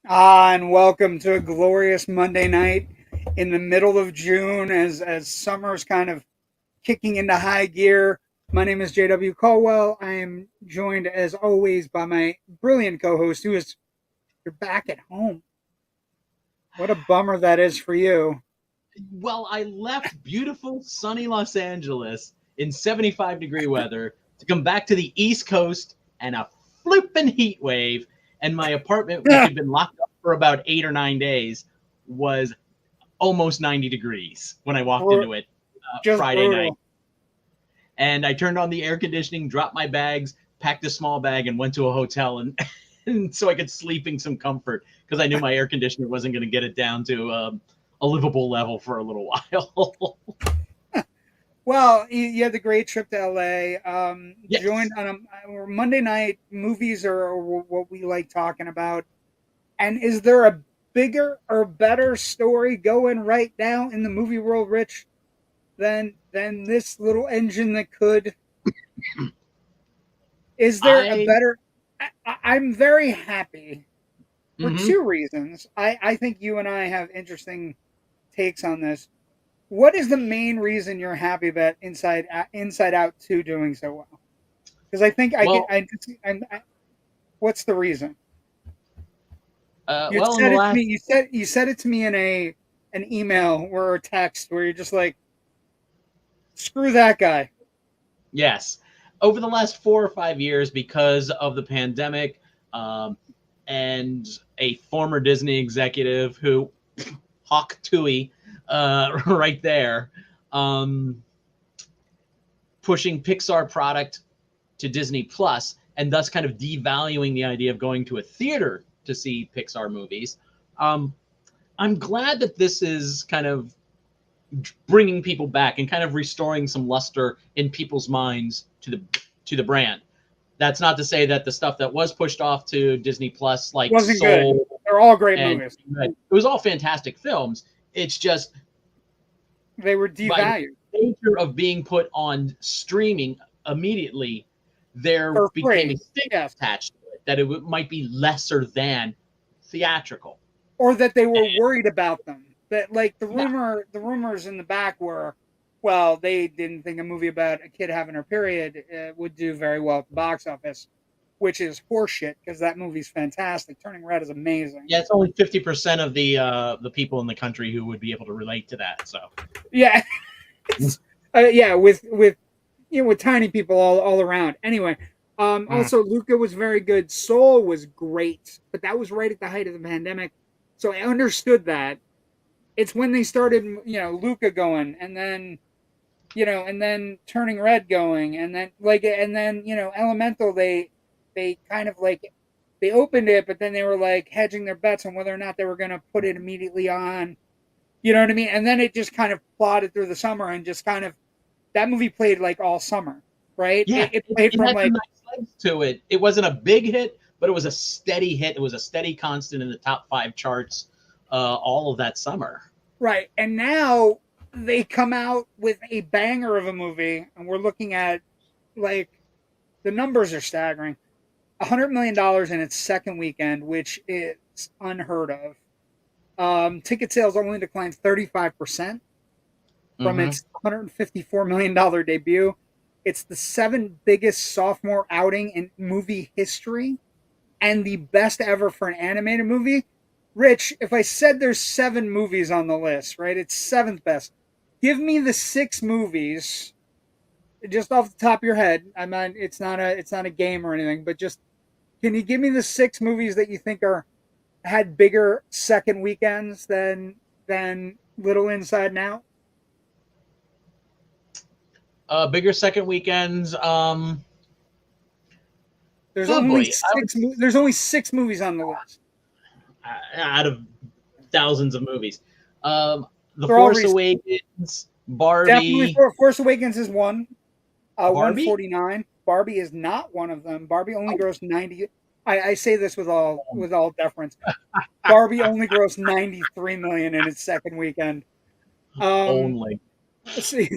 And welcome to a glorious Monday night in the middle of June as summer's kind of kicking into high gear. My name is JW Colwell. I am joined as always by my brilliant co-host who is you're back at home. What a bummer that is for you. Well, I left beautiful sunny Los Angeles in 75-degree weather to come back to the East Coast and a flippin' heat wave. And my apartment, which had been locked up for about 8 or 9 days, was almost 90 degrees when I walked into it Friday night. And I turned on the air conditioning, dropped my bags, packed a small bag, and went to a hotel and so I could sleep in some comfort because I knew my air conditioner wasn't going to get it down to a livable level for a little while. Well, you had the great trip to LA. Yes. Joined on a Monday night. Movies are what we like talking about. And is there a bigger or better story going right now in the movie world, Rich, than this little engine that could? Is there a better? I'm very happy for two reasons. I think you and I have interesting takes on this. What is the main reason you're happy about Inside Out 2 doing so well? Because I think what's the reason? You said it to me in an email or a text where you're just like, screw that guy. Yes. Over the last 4 or 5 years, because of the pandemic and a former Disney executive who, Hawk Tui, right there, pushing Pixar product to Disney Plus, and thus kind of devaluing the idea of going to a theater to see Pixar movies. I'm glad that this is kind of bringing people back and kind of restoring some luster in people's minds to the brand. That's not to say that the stuff that was pushed off to Disney Plus, like wasn't Soul, good. They're all great movies. It was all fantastic films. It's just they were devalued. By the nature of being put on streaming immediately, there became a stigma attached to it that it might be lesser than theatrical, or that they were worried about them. That like the rumors in the back were, well, they didn't think a movie about a kid having her period would do very well at the box office, which is horseshit because that movie's fantastic. Turning Red is amazing. Yeah, it's only 50% of the people in the country who would be able to relate to that. So yeah, with tiny people all around. Anyway, also Luca was very good. Soul was great, but that was right at the height of the pandemic, so I understood that. It's when they started, Luca going, and then, and then Turning Red going, and then Elemental. They kind of they opened it, but then they were like hedging their bets on whether or not they were going to put it immediately on. You know what I mean? And then it just kind of plodded through the summer and just kind of that movie played like all summer, right? Yeah, it played from like nice legs to it. It wasn't a big hit, but it was a steady hit. It was a steady constant in the top 5 charts all of that summer. Right, and now they come out with a banger of a movie, and we're looking at like the numbers are staggering. $100 million in its second weekend, which is unheard of. Ticket sales only declined 35% from its $154 million debut. It's the seventh biggest sophomore outing in movie history and the best ever for an animated movie. Rich, if I said there's 7 movies on the list, right? It's 7th best. Give me the 6 movies just off the top of your head. I mean, it's not a game or anything, but just can you give me the 6 movies that you think had bigger second weekends than Little Inside and Out? Bigger second weekends. There's only six movies on the list out of thousands of movies. The Force Awakens, Barbie. Definitely, Force Awakens is one. 149. Barbie is not one of them. Barbie only grossed 90. I say this with all deference. Barbie only grossed 93 million in its second weekend. Only. Let's see.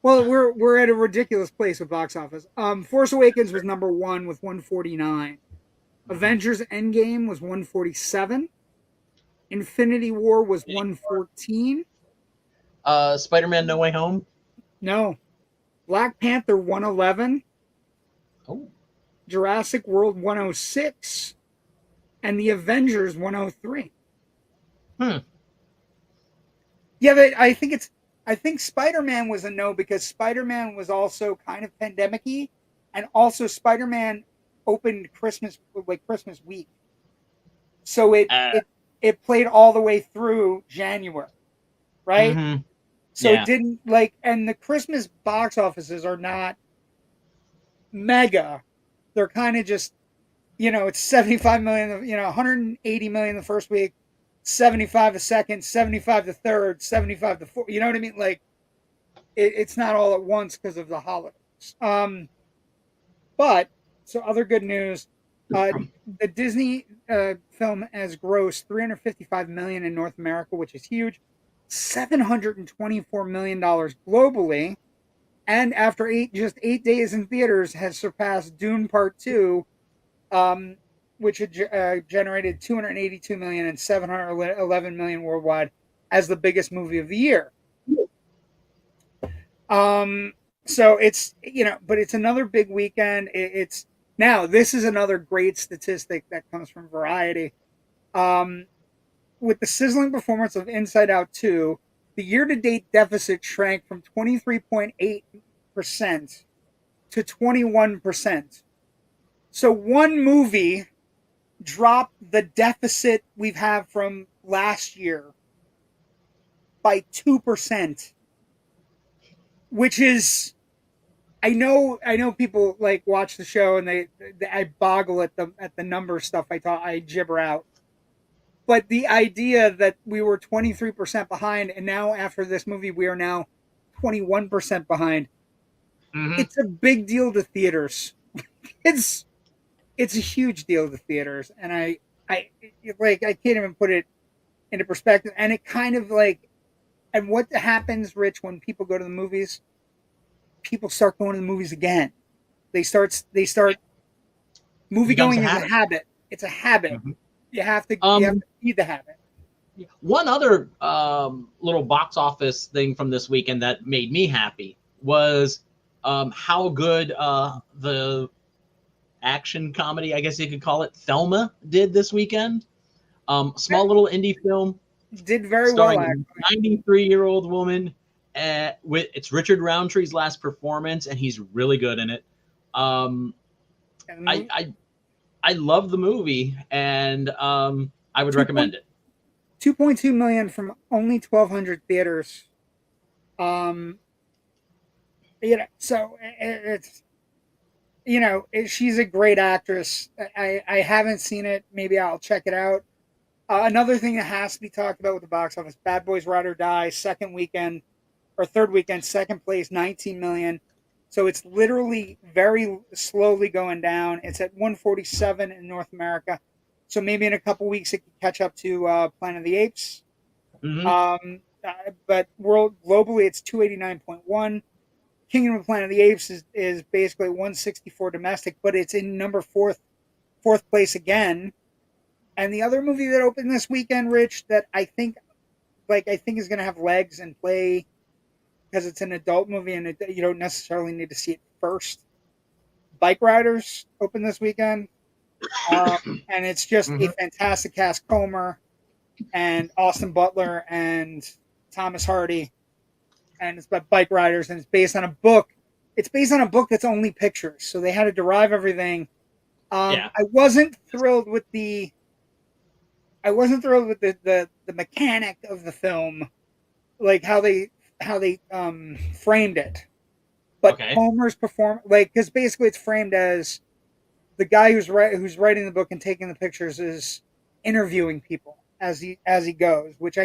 Well, we're at a ridiculous place with box office. Force Awakens was number 1 with 149. Avengers Endgame was 147. Infinity War was 114. Spider-Man No Way Home? No. Black Panther 111. Oh. Jurassic World 106. And The Avengers 103. Yeah, but I think Spider-Man was a no because Spider-Man was also kind of pandemic-y, and also Spider-Man opened Christmas week. So it played all the way through January, right? Mm-hmm. So it didn't and the Christmas box offices are not mega. They're kind of just, it's 75 million, 180 million the first week, 75 the second, 75 the third, 75 the fourth. You know what I mean? Like, it's not all at once because of the holidays. But so other good news, the Disney film has grossed 355 million in North America, which is huge. $724 million globally, and after just 8 days in theaters, has surpassed Dune Part 2, which had generated 282 million and 711 million worldwide as the biggest movie of the year. So it's, but it's another big weekend. Now this is another great statistic that comes from Variety. With the sizzling performance of Inside Out 2, the year-to-date deficit shrank from 23.8% to 21%. So one movie dropped the deficit we've had from last year by 2%, which is, I know people watch the show and I boggle at the number stuff I gibber out. But the idea that we were 23% behind, and now after this movie, we are now 21% behind. Mm-hmm. It's a big deal to theaters. It's a huge deal to theaters, and I can't even put it into perspective. And it kind of and what happens, Rich, when people go to the movies? People start going to the movies again. They start movie going is a habit. It's a habit. Mm-hmm. You have to feed the habit. One other little box office thing from this weekend that made me happy was how good the action comedy, I guess you could call it, Thelma did this weekend. Small little indie film. Did very well. A 93-year-old woman. It's Richard Roundtree's last performance, and he's really good in it. I love the movie, and I would recommend it. 2.2 million from only 1,200 theaters. So it's, she's a great actress. I haven't seen it. Maybe I'll check it out. Another thing that has to be talked about with the box office: Bad Boys Ride or Die, third weekend, second place, 19 million. So it's literally very slowly going down. It's at 147 in North America. So maybe in a couple weeks it could catch up to Planet of the Apes. Mm-hmm. But globally it's 289.1. Kingdom of Planet of the Apes is basically 164 domestic, but it's in number 4 fourth place again. And the other movie that opened this weekend, Rich, that I think is going to have legs and play because it's an adult movie and you don't necessarily need to see it first. Bike Riders opened this weekend, and it's just a fantastic cast: Comer and Austin Butler and Thomas Hardy, and it's about bike riders, and it's based on a book. It's based on a book that's only pictures, so they had to derive everything. I wasn't thrilled with the mechanic of the film, like how they framed it. But Homer's because basically it's framed as the guy who's writing the book and taking the pictures is interviewing people as he goes, which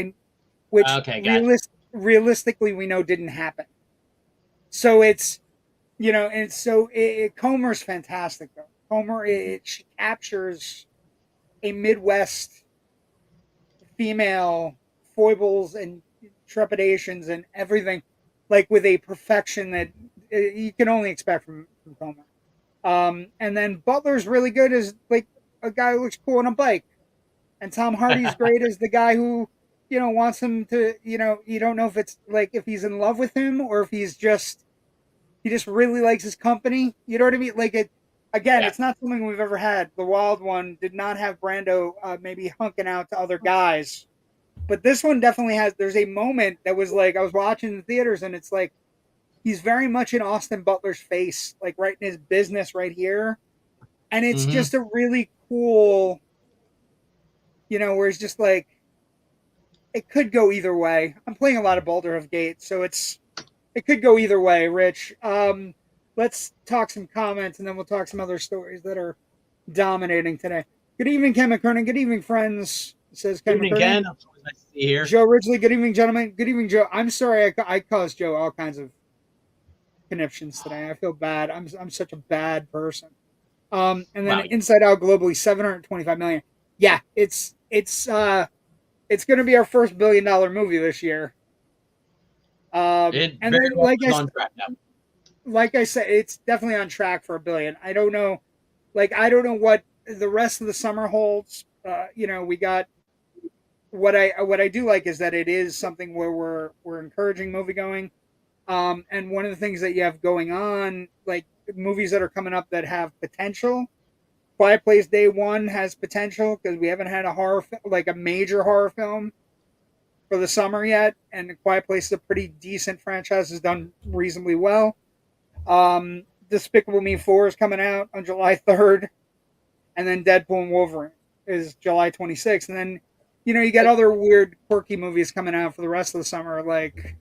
realistically we know didn't happen. So it's Comer's fantastic though. Comer, she captures a Midwest female foibles and trepidations and everything, like with a perfection that you can only expect from Comer. And then Butler's really good as like a guy who looks cool on a bike, and Tom Hardy's great as the guy who wants him to you don't know if it's like if he's in love with him or if he just really likes his company. You know what I mean? Like it. Again, it's not something we've ever had. The Wild One did not have Brando maybe hunking out to other guys. But this one definitely has. There's a moment that was like, I was watching the theaters and it's like, he's very much in Austin Butler's face, like right in his business right here. And it's just a really cool, where he's just like, it could go either way. I'm playing a lot of Baldur's Gate, so it could go either way, Rich. Let's talk some comments, and then we'll talk some other stories that are dominating today. Good evening, Ken McKernan. Good evening, friends. Says Ken Good evening, Ken. It's always nice to see you here. Joe Ridgely. Good evening, gentlemen. Good evening, Joe. I'm sorry I caused Joe all kinds of conniptions today. I feel bad. I'm such a bad person. And then Inside Out globally, 725 million. Yeah, it's going to be our first $1 billion movie this year. And then, like I said, it's definitely on track for $1 billion. I don't know what the rest of the summer holds. We got what I do like is that it is something where we're encouraging movie going. And one of the things that you have going on, like movies that are coming up that have potential. Quiet Place Day One has potential because we haven't had a major horror film for the summer yet, and the Quiet Place is a pretty decent franchise, has done reasonably well. Despicable Me 4 is coming out on July 3rd, and then Deadpool and Wolverine is July 26th, and then you got other weird quirky movies coming out for the rest of the summer, like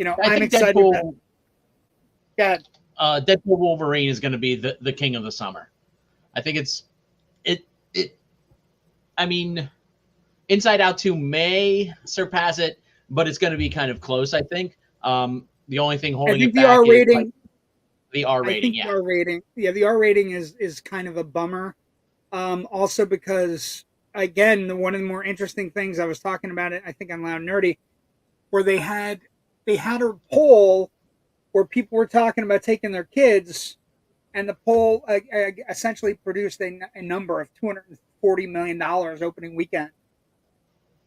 I'm excited. Deadpool Wolverine is going to be the king of the summer. I think I mean, Inside Out 2 may surpass it, but it's going to be kind of close, I think. The only thing holding it back is the R rating. The R rating. Yeah, the R rating is kind of a bummer. Also because, again, one of the more interesting things I was talking about it, I think on Loud and Nerdy, where they had a poll where people were talking about taking their kids, and the poll essentially produced a number of $240 million opening weekend.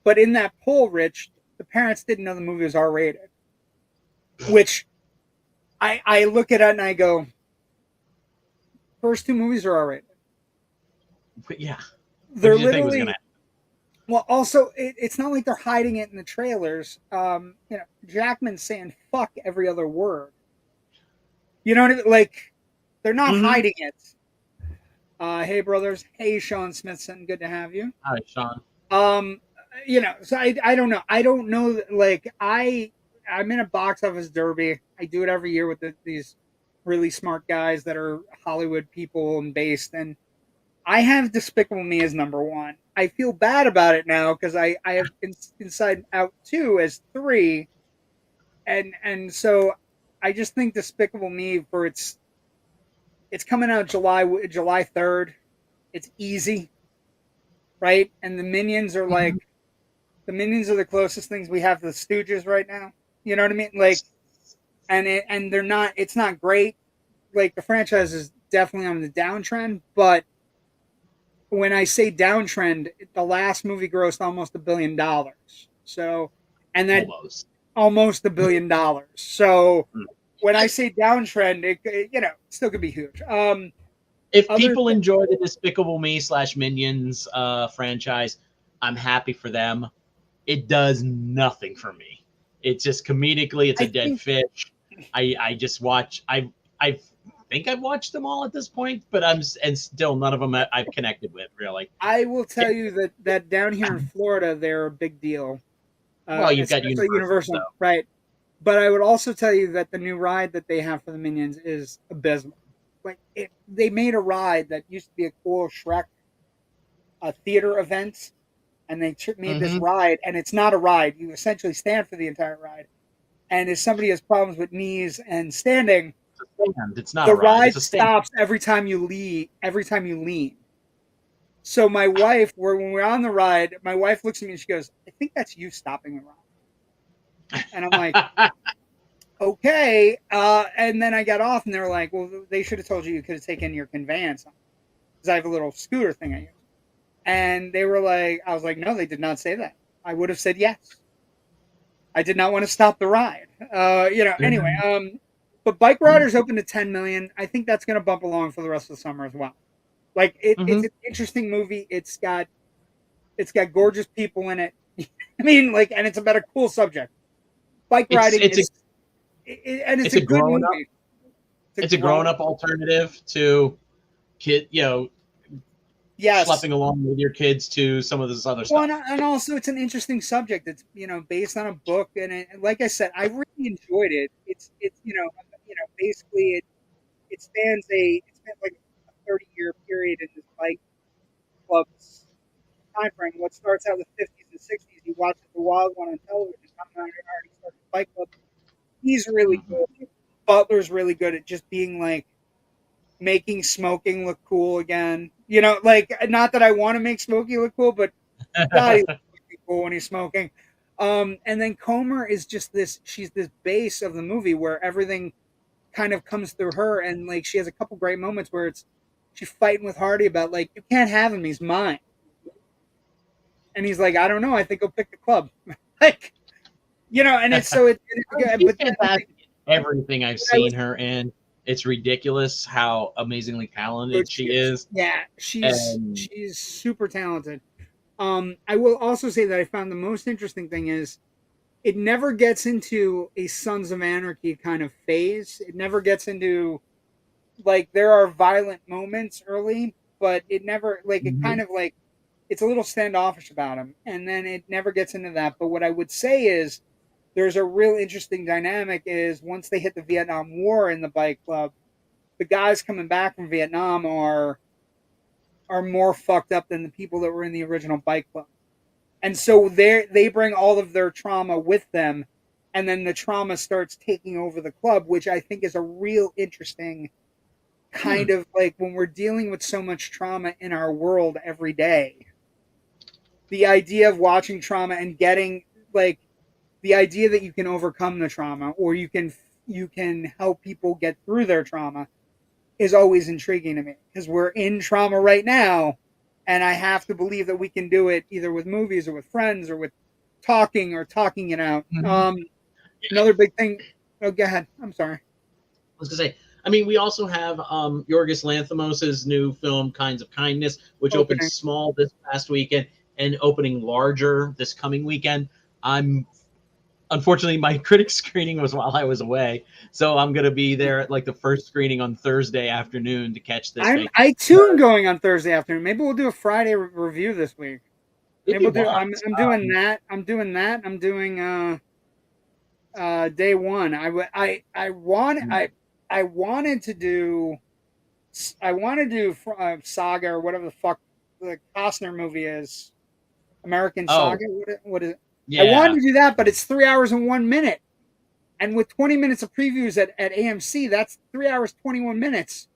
But in that poll, Rich, the parents didn't know the movie was R-rated, which I look at it and I go, first two movies are R-rated. Yeah. They're literally... Well, also, it's not like they're hiding it in the trailers. Jackman's saying fuck every other word. You know what I mean? Like, they're not hiding it. Hey, brothers. Hey, Sean Smithson. Good to have you. Hi, Sean. So I don't know. I don't know. Like, I'm in a box office derby. I do it every year with these really smart guys that are Hollywood people and based. And I have Despicable Me as number one. I feel bad about it now because I have Inside Out 2 as 3. And so I just think Despicable Me for it's coming out July 3rd. It's easy, right? And the Minions are like the Minions are the closest things we have to the Stooges right now. You know what I mean? Like, and they're not. It's not great. Like the franchise is definitely on the downtrend, but when I say downtrend, the last movie grossed almost $1 billion. So, and that almost $1 billion. So, when I say downtrend, it you know, still could be huge. If people enjoy the Despicable Me / Minions franchise, I'm happy for them. It does nothing for me. It's just comedically, it's a dead fish. I just watch. I think I've watched them all at this point, but and still none of them I've connected with really. I will tell you that down here in Florida, they're a big deal. Well, you've got Universal, so. Right? But I would also tell you that the new ride that they have for the Minions is abysmal. Like they made a ride that used to be a cool Shrek theater event, and they made this ride, and it's not a ride. You essentially stand for the entire ride. And if somebody has problems with knees and standing, it's not the a ride. ride stops every time you lean. So my wife, when we're on the ride, my wife looks at me and she goes, "I think that's you stopping the ride." And I'm like, okay. And then I got off, and they were like, "Well, they should have told you could have taken your conveyance because I have a little scooter thing I use." And they were like, I was like, "No, they did not say that. I would have said yes. I did not want to stop the ride." Anyway, but Bike Riders open to 10 million. I think that's going to bump along for the rest of the summer as well. Like it's an interesting movie. It's got gorgeous people in it. I mean, like, and it's about a cool subject. Bike riding it's a good movie. It's a grown-up alternative to kid, schlepping along with your kids to some of this other stuff. And also it's an interesting subject. It's based on a book, and like I said, I really enjoyed it. It's basically it spans like a 30-year period in this bike club's time frame. What starts out in the 50s and 60s, you watch the Wild One on television. I'm already started bike club. He's really good. Butler's really good at just being like making smoking look cool again. Like, not that I want to make Smokey look cool, but God, he looks cool when he's smoking. And then Comer is just she's this base of the movie where everything kind of comes through her, and like she has a couple great moments where she's fighting with Hardy about like, you can't have him, he's mine. And he's like, I don't know, I think I'll pick the club. Like, and it's so but fantastic. Everything I've seen her in, it's ridiculous how amazingly talented she is. Yeah, she's super talented. I will also say that I found the most interesting thing is it never gets into a Sons of Anarchy kind of phase. It never gets into, like, there are violent moments early, but it never, like, it kind of like, it's a little standoffish about him, and then it never gets into that. But what I would say is there's a real interesting dynamic is once they hit the Vietnam War in the bike club, the guys coming back from Vietnam are more fucked up than the people that were in the original bike club. And so they bring all of their trauma with them, and then the trauma starts taking over the club, which I think is a real interesting kind of like when we're dealing with so much trauma in our world every day. The idea of watching trauma and getting like the idea that you can overcome the trauma or you can help people get through their trauma is always intriguing to me because we're in trauma right now. And I have to believe that we can do it either with movies or with friends or with talking it out. Another big thing. Oh, go ahead. I'm sorry. I was going to say, I mean, we also have Yorgos Lanthimos' new film, Kinds of Kindness, which opened small this past weekend and opening larger this coming weekend. Unfortunately, my critic screening was while I was away, so I'm going to be there at like the first screening on Thursday afternoon to catch this. I too am going on Thursday afternoon. Maybe we'll do a Friday review this week. Maybe we'll I'm doing that. I'm doing day one. I wanted to do Saga or whatever the fuck the Costner movie is. American Saga. What is it? Yeah. I wanted to do that, but it's 3 hours and 1 minute. And with 20 minutes of previews at AMC, that's 3 hours, 21 minutes.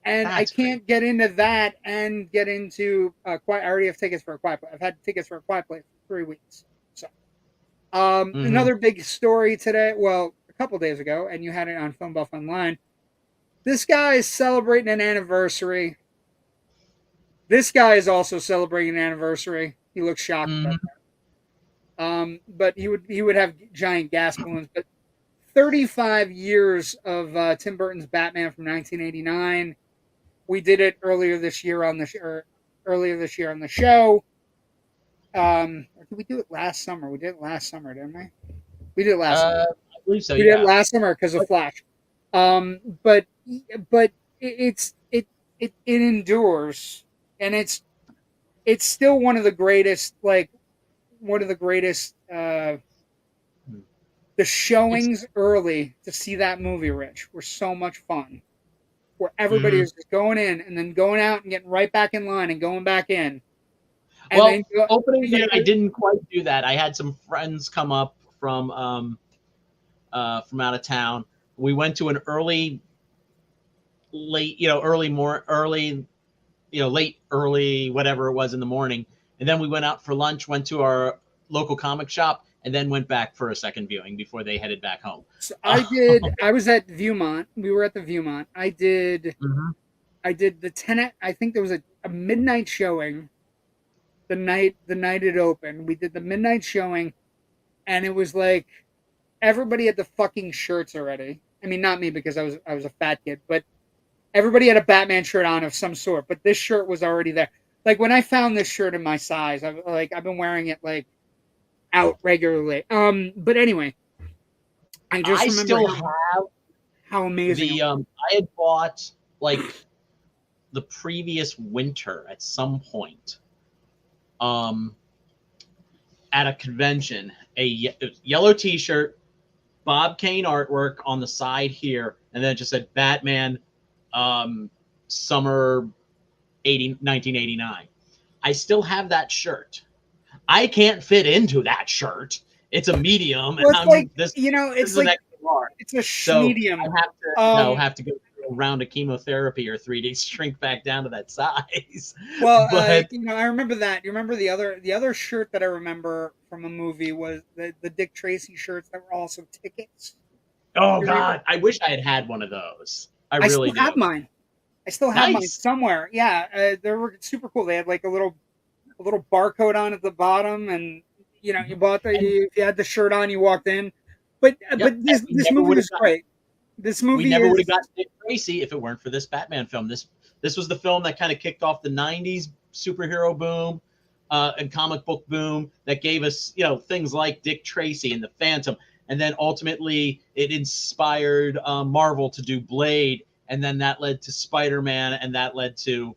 And I can't get into that and get into I already have tickets for A Quiet Place. I've had tickets for A Quiet Place for 3 weeks. So, another big story today, well, a couple days ago, and you had it on FilmBuff Online. This guy is celebrating an anniversary. This guy is also celebrating an anniversary. He looks shocked about that. But he would have giant gas balloons. But 35 years of Tim Burton's Batman from 1989. We did it earlier this year on the show. Or did we do it last summer? We did it last summer, didn't we? We did it last summer. I believe so. We did it last summer because of Flash. But it endures, and it's still one of the greatest, the showings early to see that movie, Rich, were so much fun. Where everybody is just going in and then going out and getting right back in line and going back in. And opening day, I didn't quite do that. I had some friends come up from out of town. We went to an early, whatever it was in the morning. And then we went out for lunch, went to our local comic shop, and then went back for a second viewing before they headed back home. So I was at Viewmont. We were at the Viewmont. I did the Tenet. I think there was a midnight showing. The night it opened, we did the midnight showing, and it was like everybody had the fucking shirts already. I mean, not me because I was a fat kid, but everybody had a Batman shirt on of some sort. But this shirt was already there. Like when I found this shirt in my size, I've been wearing it like out regularly. But anyway, I remember still have how amazing. I had bought like the previous winter at some point. At a convention, a yellow T-shirt, Bob Kane artwork on the side here, and then it just said Batman, summer 1989. I still have that shirt. I can't fit into that shirt. It's a medium, well, and it's a medium. I have to go through a round of chemotherapy or 3 days shrink back down to that size. Well, I remember that. You remember the other shirt that I remember from a movie was the Dick Tracy shirts that were also tickets. Oh God, I wish I had one of those. I really still have mine. I still have mine somewhere. Yeah, they were super cool. They had like a little barcode on at the bottom, and you bought if you had the shirt on, you walked in. But this movie was great. This movie we never would have got Dick Tracy if it weren't for this Batman film. This was the film that kind of kicked off the 90s superhero boom and comic book boom that gave us, things like Dick Tracy and the Phantom. And then ultimately it inspired Marvel to do Blade. And then that led to Spider-Man, and that led to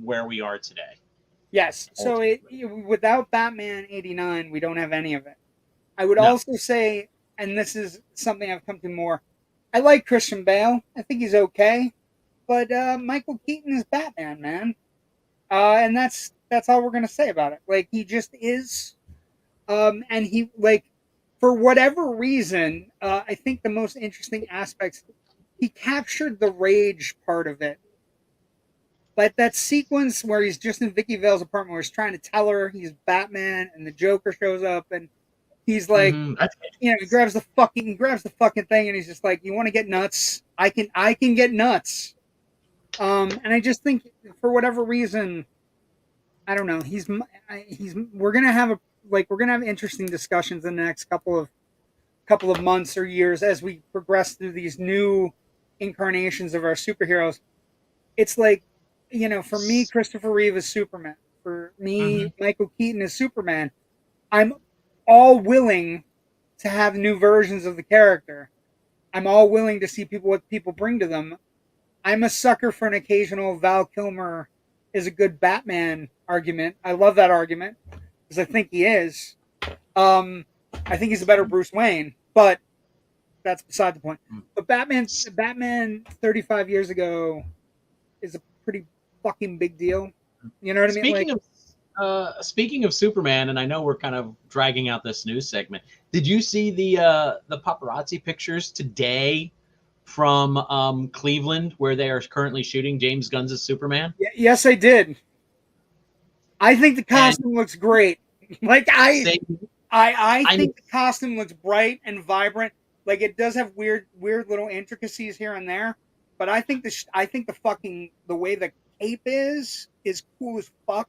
where we are today. Yes. So without Batman 89, we don't have any of it. I would also say, and this is something I've come to more, I like Christian Bale. I think he's okay. But Michael Keaton is Batman, man. And that's all we're going to say about it. Like, he just is. And he, like, for whatever reason, I think the most interesting aspects, he captured the rage part of it. But that sequence where he's just in Vicky Vale's apartment where he's trying to tell her he's Batman and the Joker shows up and he's like, he grabs the fucking thing and he's just like, you want to get nuts? I can get nuts. And I just think for whatever reason, I don't know. We're gonna have interesting discussions in the next couple of months or years as we progress through these new incarnations of our superheroes. It's like, for me, Christopher Reeve is Superman. For me, Michael Keaton is Superman. I'm all willing to have new versions of the character. I'm all willing to see what people bring to them. I'm a sucker for an occasional Val Kilmer is a good Batman argument. I love that argument because I think he is. I think he's a better Bruce Wayne, but that's beside the point. But Batman 35 years ago is a pretty fucking big deal. You know what I mean? Speaking of Superman, and I know we're kind of dragging out this news segment. Did you see the paparazzi pictures today from Cleveland where they are currently shooting James Gunn's Superman? Yes, I did. I think the costume looks great. Like I think the costume looks bright and vibrant. Like it does have weird little intricacies here and there, but I think the way the cape is is cool as fuck.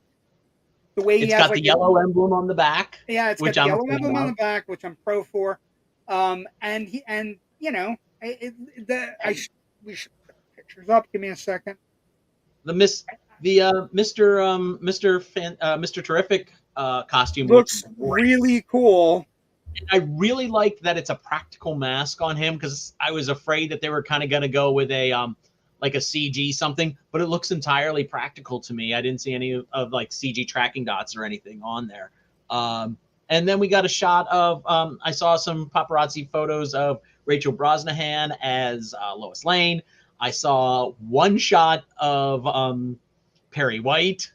The way he It's has got like the yellow emblem on the back. yeah, it's got which the I'm a yellow fan emblem on of. the back, which I'm pro for. And you know, we should put pictures up. Give me a second. Mr. Terrific costume Looks great. really cool. I really like that it's a practical mask on him, because I was afraid that they were kind of going to go with a like a CG something, but it looks entirely practical to me. I didn't see any of like CG tracking dots or anything on there. And then we got a shot of I saw some paparazzi photos of Rachel Brosnahan as Lois Lane. I saw one shot of Perry White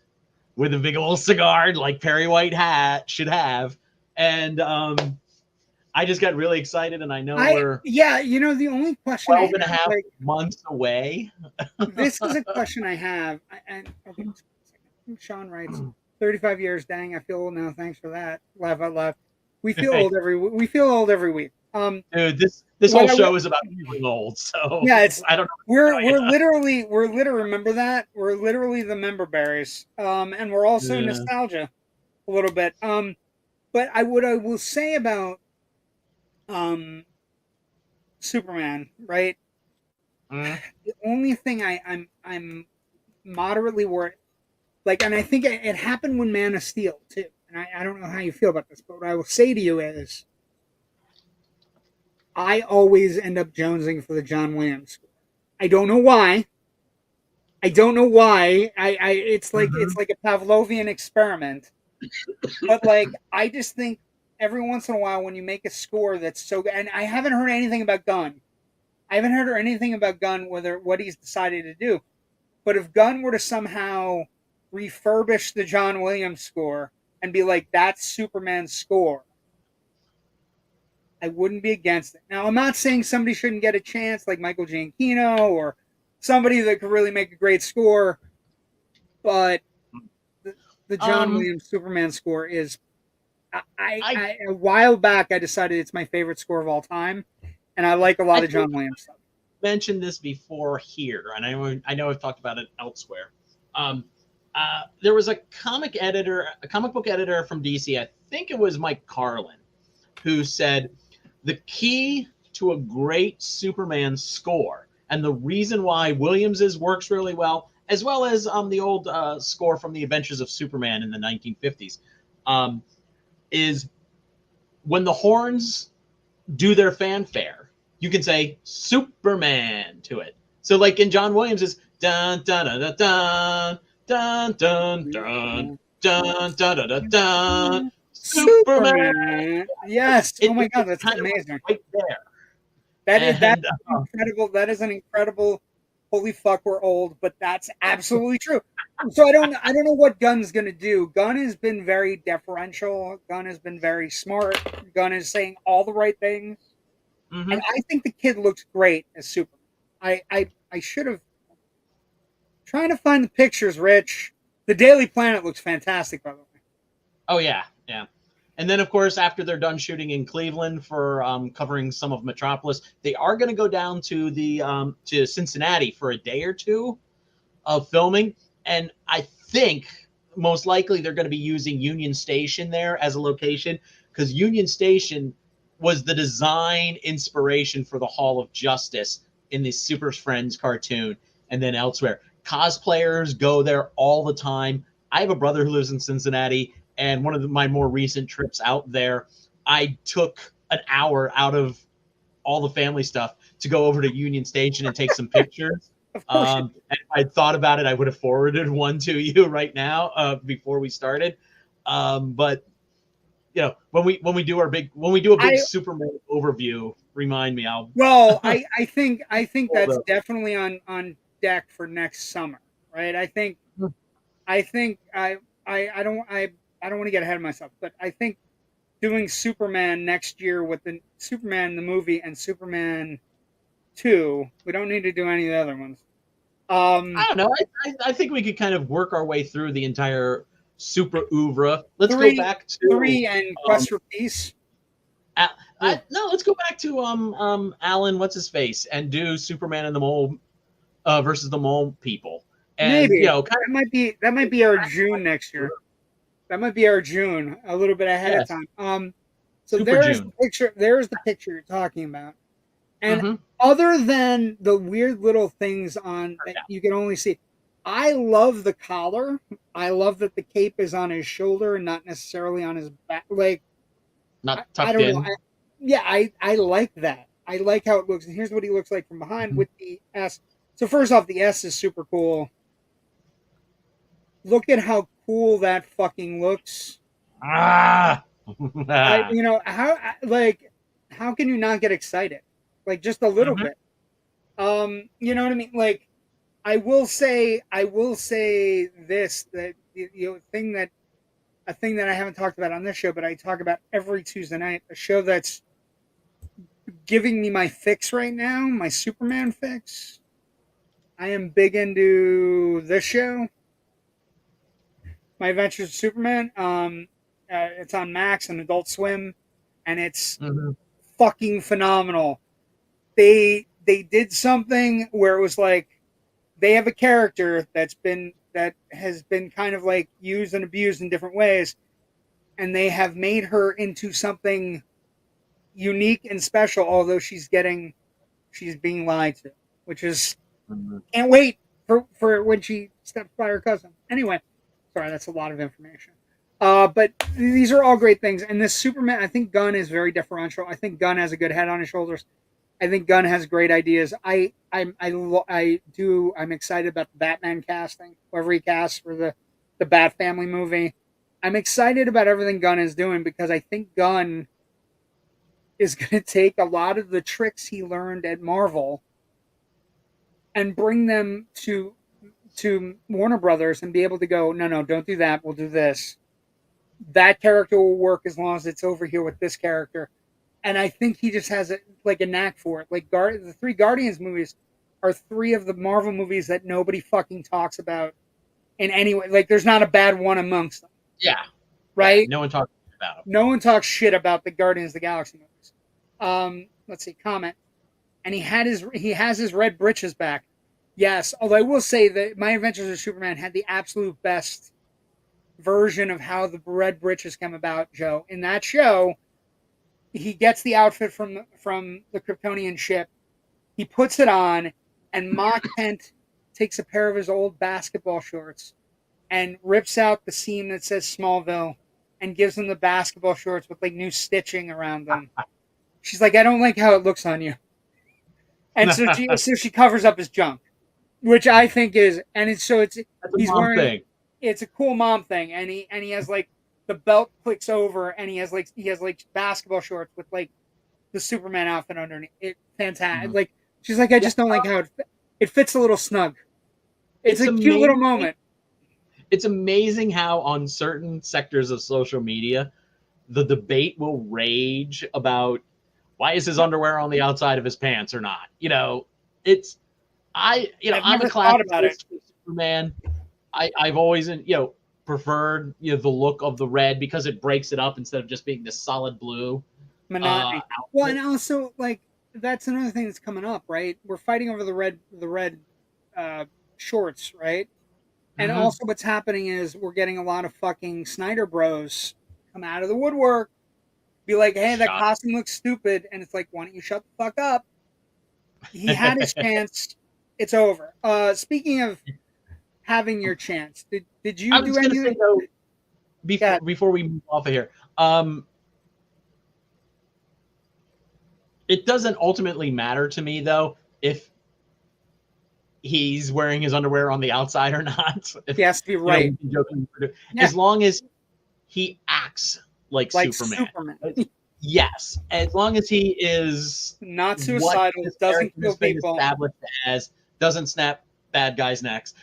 with a big old cigar like Perry White should have. And I just got really excited, and I know we're you know, the only question 12 and a half like, months away. this is a question I have. And okay, Sean writes 35 years. Dang, I feel old now. Thanks for that. Laugh out loud. We feel old every week. Dude, this whole show is about feeling old. So yeah, it's I don't know. we're literally remember that we're literally the member berries. And we're also nostalgia a little bit. But I will say about Superman, right? The only thing I'm moderately worried, like, and I think it happened when Man of Steel too. And I don't know how you feel about this, but what I will say to you is, I always end up jonesing for the John Williams score. I don't know why. I it's like it's like a Pavlovian experiment. But like, I just think every once in a while when you make a score that's so good, and I haven't heard anything about Gunn. I haven't heard anything about Gunn, what he's decided to do. But if Gunn were to somehow refurbish the John Williams score and be like, that's Superman's score, I wouldn't be against it. Now, I'm not saying somebody shouldn't get a chance like Michael Giacchino or somebody that could really make a great score, but the John Williams Superman score is, a while back I decided it's my favorite score of all time, and I like a lot of John Williams stuff. Mentioned this before here, and I know I've talked about it elsewhere. There was a comic book editor from DC, I think it was Mike Carlin, who said the key to a great Superman score, and the reason why Williams's works really well as the old score from the Adventures of Superman in the 1950s, is when the horns do their fanfare, you can say Superman to it. So like in John Williams's dun dun dun dun dun dun dun dun dun dun dun dun Superman. Yes. Oh my God, that's amazing. Right there. That's incredible. That is an incredible. Holy fuck, we're old, but that's absolutely true. So I don't know what Gunn's gonna do. Gunn has been very deferential. Gunn has been very smart. Gunn is saying all the right things, and I think the kid looks great as Superman. I should have trying to find the pictures. Rich, the Daily Planet looks fantastic, by the way. Oh yeah. And then, of course, after they're done shooting in Cleveland for covering some of Metropolis, they are going to go down to to Cincinnati for a day or two of filming. And I think most likely they're going to be using Union Station there as a location, because Union Station was the design inspiration for the Hall of Justice in the Super Friends cartoon and then elsewhere. Cosplayers go there all the time. I have a brother who lives in Cincinnati. And one of my more recent trips out there, I took an hour out of all the family stuff to go over to Union Station and take some pictures. And if I'd thought about it, I would have forwarded one to you right now before we started. But you know, when we do a big Superman overview, remind me. I think that's definitely on deck for next summer, right? I don't want to get ahead of myself, but I think doing Superman next year with the Superman the movie and Superman 2, we don't need to do any of the other ones. I don't know. I think we could kind of work our way through the entire super oeuvre. Let's go back to 3 and Quest for Peace. No, let's go back to Alan, what's his face, and do Superman and the Mole versus the Mole people. And Maybe kind that might be our June next year. That might be our June, a little bit ahead of yes, time. So Super there's the June. picture. There's the picture you're talking about. And Mm-hmm. other than the weird little things on that you can only see, I love the collar. I love that the cape is on his shoulder and not necessarily on his back. Like Not I tucked don't know. in. I like that. I like how it looks. And here's what he looks like from behind Mm-hmm. with the S. So first off, the S is super cool. Look at how cool that fucking looks. Ah. You know how can you not get excited? Like just a little Mm-hmm. bit. You know what I mean? Like I will say this that a thing that I haven't talked about on this show, but I talk about every Tuesday night. A show that's giving me my fix right now, my Superman fix. I am big into this show, My Adventures of Superman. It's on Max and Adult Swim, and it's Mm-hmm. fucking phenomenal. They did something where it was like they have a character that has been kind of like used and abused in different ways, and they have made her into something unique and special. Although she's being lied to, which is Mm-hmm. can't wait for when she steps by her cousin. Anyway, sorry, that's a lot of information. But these are all great things, and this Superman, I think Gunn is very differential. I think Gunn has a good head on his shoulders. I think Gunn has great ideas. I'm excited about the Batman casting, whoever he casts for the Bat Family movie. I'm excited about everything Gunn is doing because I think Gunn is going to take a lot of the tricks he learned at Marvel and bring them to Warner Brothers and be able to go, no, don't do that. We'll do this. That character will work as long as it's over here with this character. And I think he just has a knack for it. Like the three Guardians movies are three of the Marvel movies that nobody fucking talks about in any way. Like there's not a bad one amongst them, Yeah. right? No one talks about him. No one talks shit about the Guardians of the Galaxy movies. Let's see, comment. And he has his red britches back. Yes, although I will say that My Adventures of Superman had the absolute best version of how the red britches came about, Joe. In that show, he gets the outfit from the Kryptonian ship. He puts it on, and Ma Kent takes a pair of his old basketball shorts and rips out the seam that says Smallville and gives him the basketball shorts with like new stitching around them. She's like, I don't like how it looks on you. And so she covers up his junk, which I think is, and it's That's a he's mom wearing, thing. it's a cool mom thing, and he has like the belt clicks over, and he has like basketball shorts with like the Superman outfit underneath. It fantastic. Mhm. Like she's like, I just don't like how it fits a little snug. It's a cute little moment. It's amazing how on certain sectors of social media, the debate will rage about why is his underwear on the outside of his pants or not. I'm never a thought about it. classicist Superman. I've always preferred the look of the red because it breaks it up instead of just being this solid blue. Monotony. Well, and also like that's another thing that's coming up, right? We're fighting over the red shorts, right? And Mm-hmm. also what's happening is we're getting a lot of fucking Snyder bros come out of the woodwork, be like, hey, that costume looks stupid, and it's like, why don't you shut the fuck up? He had his chance. It's over. Speaking of having your chance, did you do anything? Say, though, before we move off of here, it doesn't ultimately matter to me though if he's wearing his underwear on the outside or not. He has to be right. As long as he acts like Superman. Yes, as long as he is not suicidal, doesn't kill people, established as doesn't snap bad guys' necks,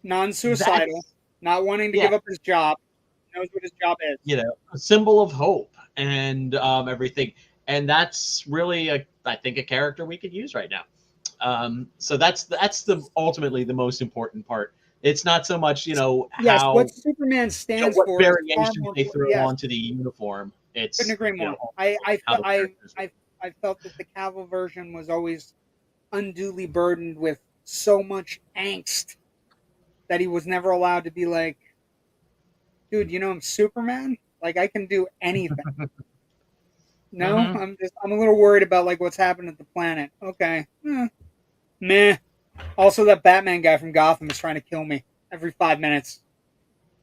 non-suicidal, not wanting to give up his job, knows what his job is. A symbol of hope and everything, and that's really I think a character we could use right now. So that's ultimately the most important part. It's not so much how what Superman stands what for. Variations they throw onto the uniform. Couldn't agree more. I felt that the Cavill version was always unduly burdened with so much angst that he was never allowed to be like, dude, I'm Superman. Like I can do anything. No, Mm-hmm. I'm a little worried about like what's happened at the planet. Okay, meh. Also, that Batman guy from Gotham is trying to kill me every 5 minutes.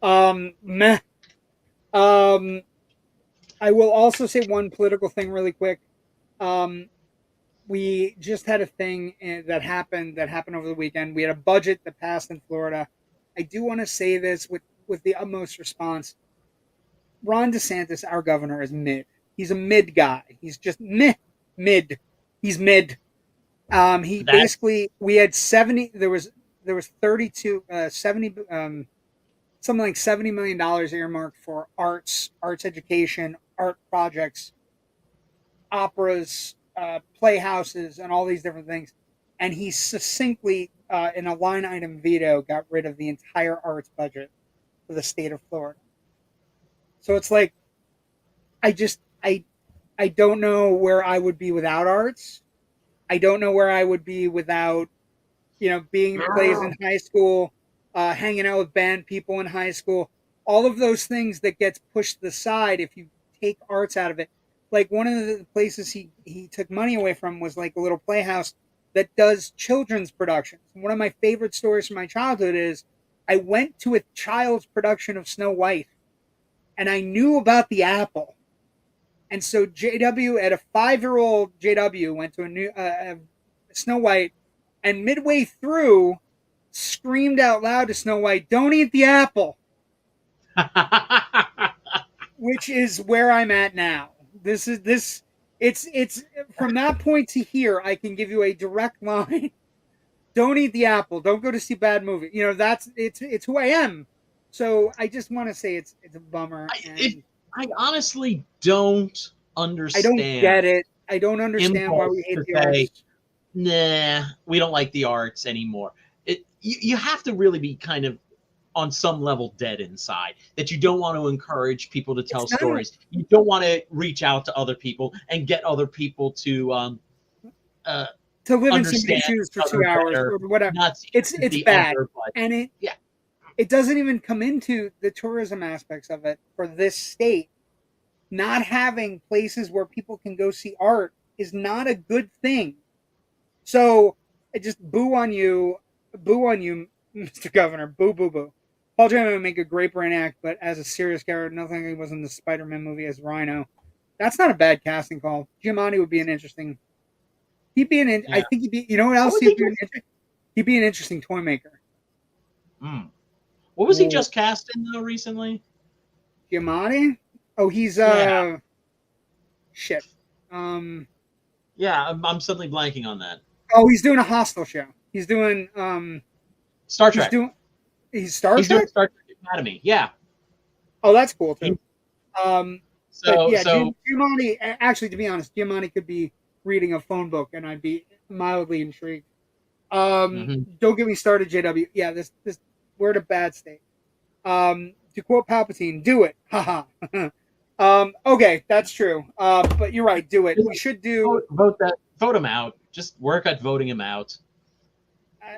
Meh. Um, I will also say one political thing really quick. Um, we just had a thing that happened over the weekend. We had a budget that passed in Florida. I do want to say this with the utmost response. Ron DeSantis, our governor, is mid. He's a mid guy. He's just mid. He's mid. He That basically we had 70. There was 32 70 something like $70 million earmarked for arts education, art projects, operas, playhouses, and all these different things. And he succinctly, in a line item veto, got rid of the entire arts budget for the state of Florida. So it's like, I just, I don't know where I would be without arts. I don't know where I would be without, being in plays in high school, hanging out with band people in high school. All of those things that gets pushed to the side if you take arts out of it. Like one of the places he took money away from was like a little playhouse that does children's productions. One of my favorite stories from my childhood is I went to a child's production of Snow White and I knew about the apple. And so JW, at a 5-year-old JW, went to a new Snow White, and midway through, screamed out loud to Snow White, "Don't eat the apple," which is where I'm at now. This is this. It's from that point to here. I can give you a direct line. Don't eat the apple. Don't go to see bad movie. That's it's who I am. So I just want to say it's a bummer, and I honestly don't I don't understand get it. I don't understand why we impulse hate to the say, arts. nah, we don't like the arts anymore. You have to really be kind of on some level dead inside, that you don't want to encourage people to tell It's not stories. You don't want to reach out to other people and get other people to uh, to live in somebody's understand shoes each for other 2 hours better, or whatever. not see It's empathy of bad, their budget. and it Yeah. it doesn't even come into the tourism aspects of it for this state. Not having places where people can go see art is not a good thing. So I just boo on you, Mr. Governor, boo, boo, boo. Paul Giamatti would make a great brain act, but as a serious character, nothing he was in the Spider-Man movie as Rhino. That's not a bad casting call. Giamatti would be an interesting. He'd be an. I Yeah. think he'd be. You know what What else was he'd he be? just? He'd be an interesting toy maker. What was he Oh, just cast in though recently? Giamatti? Oh, he's Yeah. shit. Um, Yeah, I'm suddenly blanking on that. oh, he's doing a Hostel show. He's doing Star he's Trek. doing he's Star He's doing Trek. Star Trek Academy. Yeah. Oh, that's cool He, too. But so yeah, so Giamatti. Actually, to be honest, Giamatti could be reading a phone book, and I'd be mildly intrigued. mhm. Don't get me started, JW. Yeah, this we're in a bad state. To quote Palpatine, do it. Haha. Okay, that's true. But you're right. Do it. We should do. Vote him out. Just work at voting him out.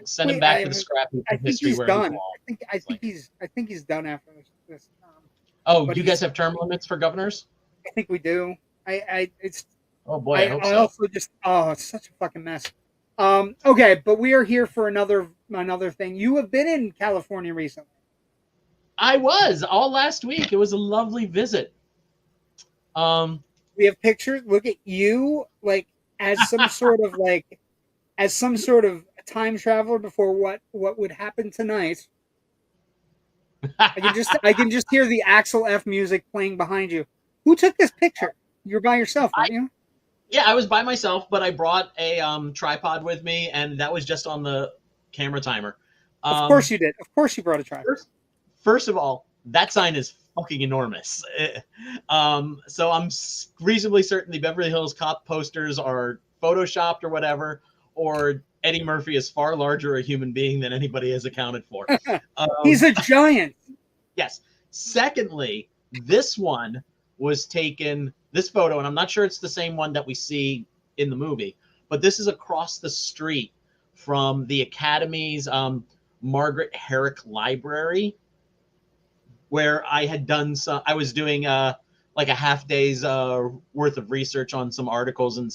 Send him Wait, back to the scrap heap I of think history he's where he done. belongs. I think he's done after this term. Oh, But you guys have term limits for governors? I think we do. It's Oh boy, I hope I so. also just it's such a fucking mess. Okay, but we are here for another thing. You have been in California recently. I was all last week. It was a lovely visit. We have pictures. Look at you, like as some sort of time traveler before what would happen tonight. I can just hear the Axel F music playing behind you. Who took this picture? You're by yourself, weren't you? Yeah, I was by myself, but I brought a tripod with me, and that was just on the camera timer. Of course you did. Of course you brought a tripod. First of all, that sign is fucking enormous. So I'm reasonably certain the Beverly Hills Cop posters are photoshopped or whatever, or Eddie Murphy is far larger a human being than anybody has accounted for. He's a giant. Yes. Secondly, this one was taken, this photo, and I'm not sure it's the same one that we see in the movie, but this is across the street from the Academy's Margaret Herrick Library, where I had done some. I was doing like a half day's worth of research on some articles and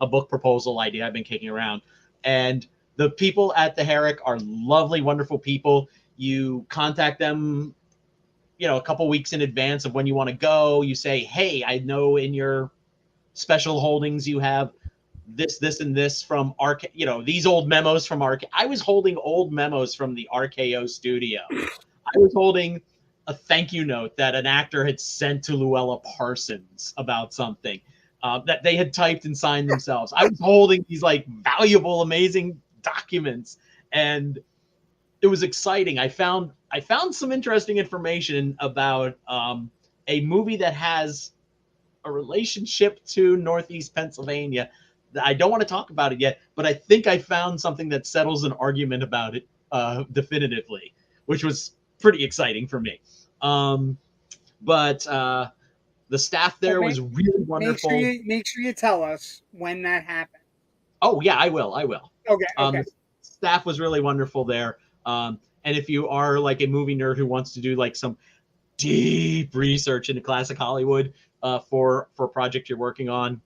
a book proposal idea I've been kicking around. And the people at the Herrick are lovely, wonderful people. You contact them, a couple weeks in advance of when you want to go. You say, hey, I know in your special holdings you have this, and this from these old memos from I was holding old memos from the RKO studio. I was holding a thank you note that an actor had sent to Luella Parsons about something that they had typed and signed themselves. I was holding these like valuable, amazing documents, and it was exciting. I found some interesting information about a movie that has a relationship to Northeast Pennsylvania. I don't want to talk about it yet, but I think I found something that settles an argument about it definitively, which was pretty exciting for me. But the staff there was really wonderful. Make sure you tell us when that happened. Oh yeah, I will. Okay. The staff was really wonderful there. And if you are like a movie nerd who wants to do like some deep research into classic Hollywood for a project you're working on,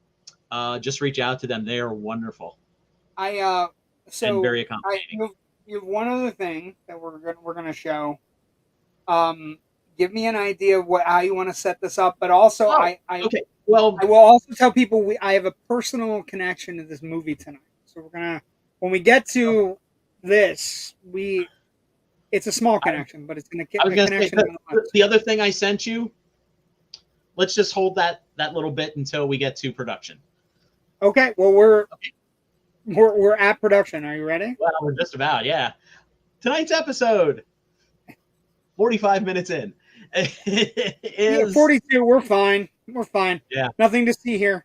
just reach out to them. They are wonderful. And very accommodating. You have one other thing that we're gonna show. Give me an idea of how you want to set this up, but also okay. Well, I will also tell people I have a personal connection to this movie tonight. So we're gonna, when we get to this, it's a small connection, but it's gonna connection. The other thing I sent you, let's just hold that little bit until we get to production. Okay. Well, we're at production. Are you ready? Well, we're just about, yeah. Tonight's episode, 45 minutes in. Yeah, 42. We're fine. Yeah. Nothing to see here.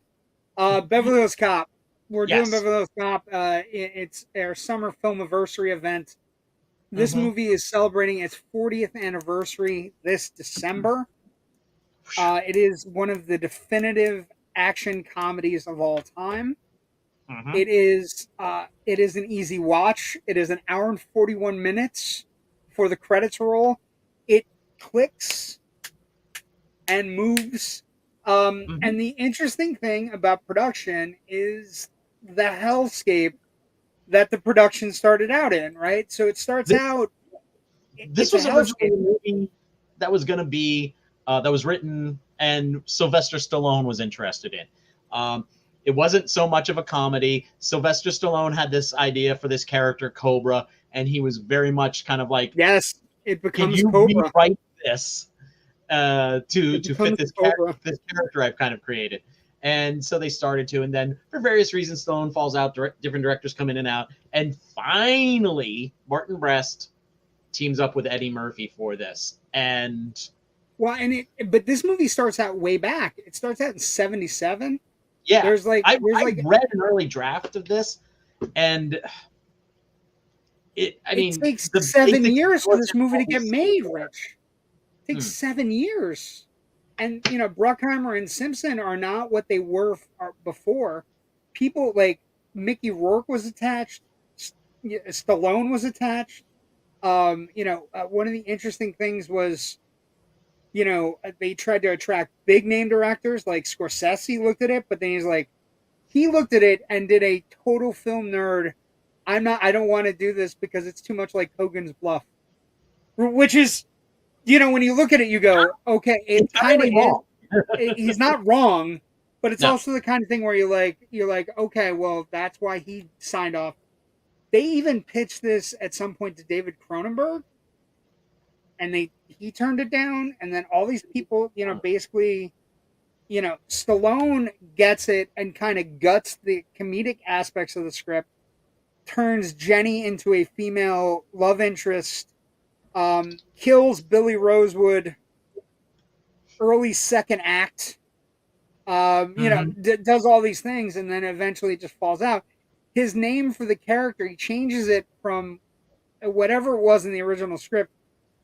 Beverly Hills Cop. We're doing Beverly Hills Cop. It's our summer film-a-versary event. This movie is celebrating its 40th anniversary this December. It is one of the definitive action comedies of all time. It is an easy watch. It is an hour and 41 minutes for the credits roll. It clicks and moves. And the interesting thing about production is the hellscape that the production started out in, right? So it starts out. This was originally a movie that was going to be that was written and Sylvester Stallone was interested in. It wasn't so much of a comedy. Sylvester Stallone had this idea for this character Cobra, and he was very much kind of like, yes, it becomes can you Cobra. rewrite this to fit this character I've kind of created? And so they started to, and then for various reasons, Stallone falls out. Different directors come in and out, and finally, Martin Brest teams up with Eddie Murphy for this. And but this movie starts out way back. It starts out in '77. Yeah, I read an early draft of this, and it takes 7 years for this movie to get made, Rich. It takes 7 years. And, Bruckheimer and Simpson are not what they were before. People like Mickey Rourke was attached. Stallone was attached. One of the interesting things was, they tried to attract big name directors like Scorsese looked at it, but then he looked at it and did a total film nerd. I don't want to do this because it's too much like Hogan's Bluff, which is, when you look at it, you go, okay, it kind of is. He's not wrong, but it's also the kind of thing where you're like, okay, well, that's why he signed off. They even pitched this at some point to David Cronenberg, and he turned it down. And then all these people, basically, Stallone gets it and kind of guts the comedic aspects of the script, turns Jenny into a female love interest, kills Billy Rosewood early second act, does all these things, and then eventually it just falls out. His name for the character, he changes it from whatever it was in the original script,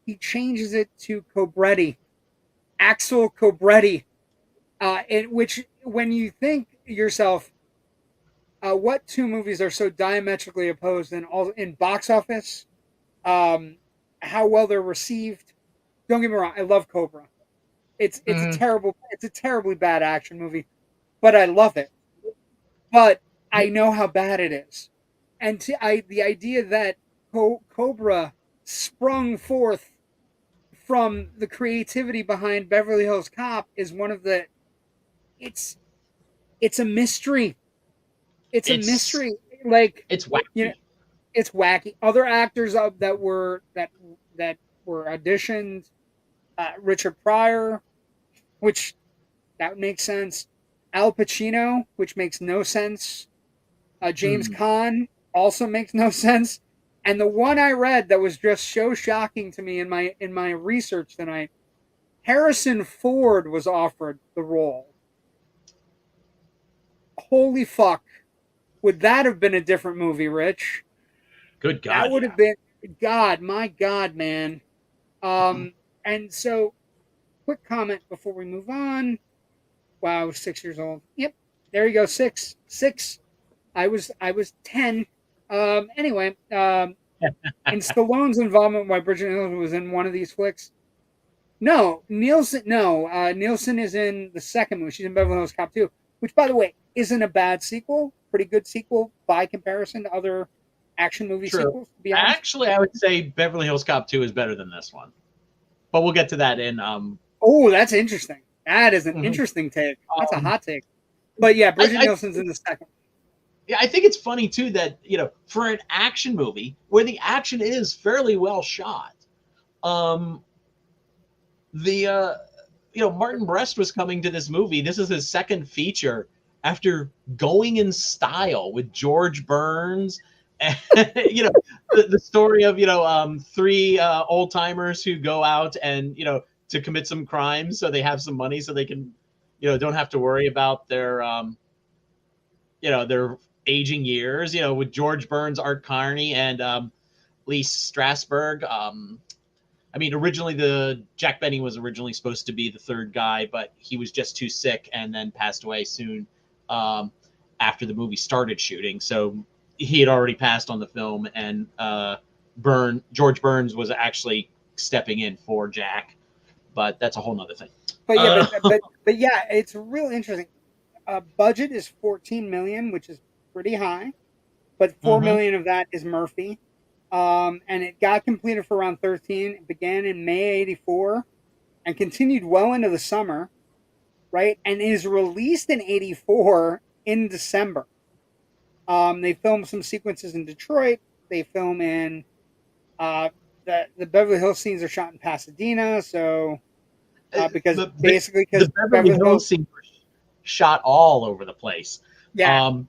he changes it to Cobretti, Axel Cobretti, which when you think yourself, what two movies are so diametrically opposed in box office, how well they're received. Don't get me wrong, I love Cobra. Mhm. It's a terribly bad action movie, but I love it. But I know how bad it is, and the idea that Cobra sprung forth from the creativity behind Beverly Hills Cop is one of the it's it's a mystery. It's a It's mystery. Like, it's you know, wacky. it's wacky. Other actors that were auditioned, Richard Pryor, which that makes sense. Al Pacino, which makes no sense. James Mm. Caan also makes no sense. And the one I read that was just so shocking to me in my research tonight, Harrison Ford was offered the role. Holy fuck. Would that have been a different movie, Rich? Good That God, would have yeah. been God, my God, man. And so quick comment before we move on. Wow, I was 6 years old. Yep. There you go, six. Six. I was 10. Anyway, and Stallone's involvement why Bridget Nielsen was in one of these flicks. No, Nielsen. No, Nielsen is in the second movie. She's in Beverly Hills Cop 2, which, by the way, isn't a bad sequel. Pretty good sequel by comparison to other action movie True. sequels. To be honest. Actually, I would say Beverly Hills Cop 2 is better than this one. But we'll get to that in Oh, that's interesting. That is an mhm. interesting take. That's a um hot take. But yeah, Bridget I Nielsen's in the second. yeah, I think it's funny too that, for an action movie where the action is fairly well shot, um the Martin Brest was coming to this movie. This is his second feature after Going in Style with George Burns. And, the story of three old timers who go out and to commit some crimes so they have some money so they can don't have to worry about their aging years. With George Burns, Art Carney, and Lee Strasberg. I mean, originally the Jack Benny was originally supposed to be the third guy, but he was just too sick and then passed away soon um, after the movie started shooting. So he had already passed on the film, and George Burns was actually stepping in for Jack. But that's a whole nother thing. But yeah, Uh, but yeah, it's real interesting. Budget is 14 million, which is pretty high, but 4 mhm. million of that is Murphy. And it got completed for around 13. It began in May '84 and continued well into the summer, right? And is released in '84 in December. They filmed some sequences in Detroit. They film in uh, the Beverly Hills scenes are shot in Pasadena. So because the, the basically the because Beverly Beverly Hills, Hills scene were shot all over the place. yeah, Um,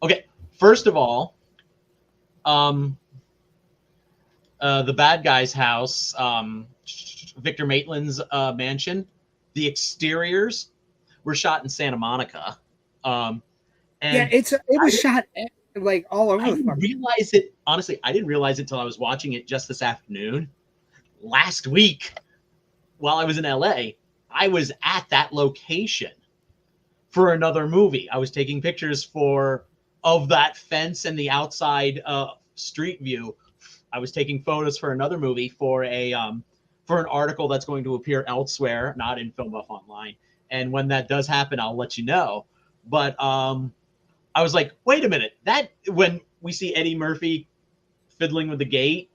okay, first of all, um, the bad guy's house, Victor Maitland's mansion, the exteriors were shot in Santa Monica, yeah, and it I was shot like all over I the didn't fucking. realize it. Honestly, I didn't realize it until I was watching it just this afternoon. Last week, while I was in LA, I was at that location for another movie. I was taking pictures of that fence and the outside street view. I was taking photos for another movie for an article that's going to appear elsewhere, not in FilmBuff Online. And when that does happen, I'll let you know. But I was like, wait a minute, that when we see Eddie Murphy fiddling with the gate,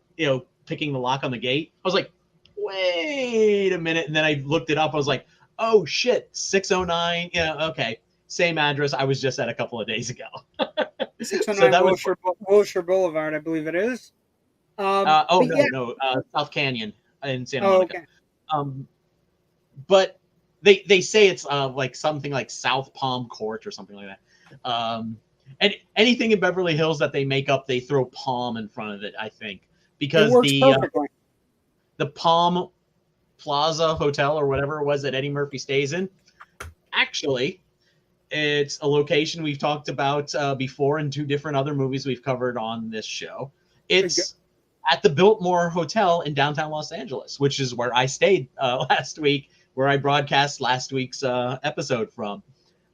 picking the lock on the gate, I was like, wait a minute. And then I looked it up. I was like, oh shit, 609. Yeah, okay. Same address I was just at a couple of days ago. So 609 that was, Wilshire Boulevard, I believe it is. oh But yeah, no, South Canyon in Santa oh, Monica. okay. Um, but they say it's like something like South Palm Court or something like that. And anything in Beverly Hills that they make up, they throw Palm in front of it. I think It because works perfectly. the Palm Plaza Hotel or whatever it was that Eddie Murphy stays in, actually, it's a location we've talked about before in two different other movies we've covered on this show. It's at the Biltmore Hotel in downtown Los Angeles, which is where I stayed last week, where I broadcast last week's episode from.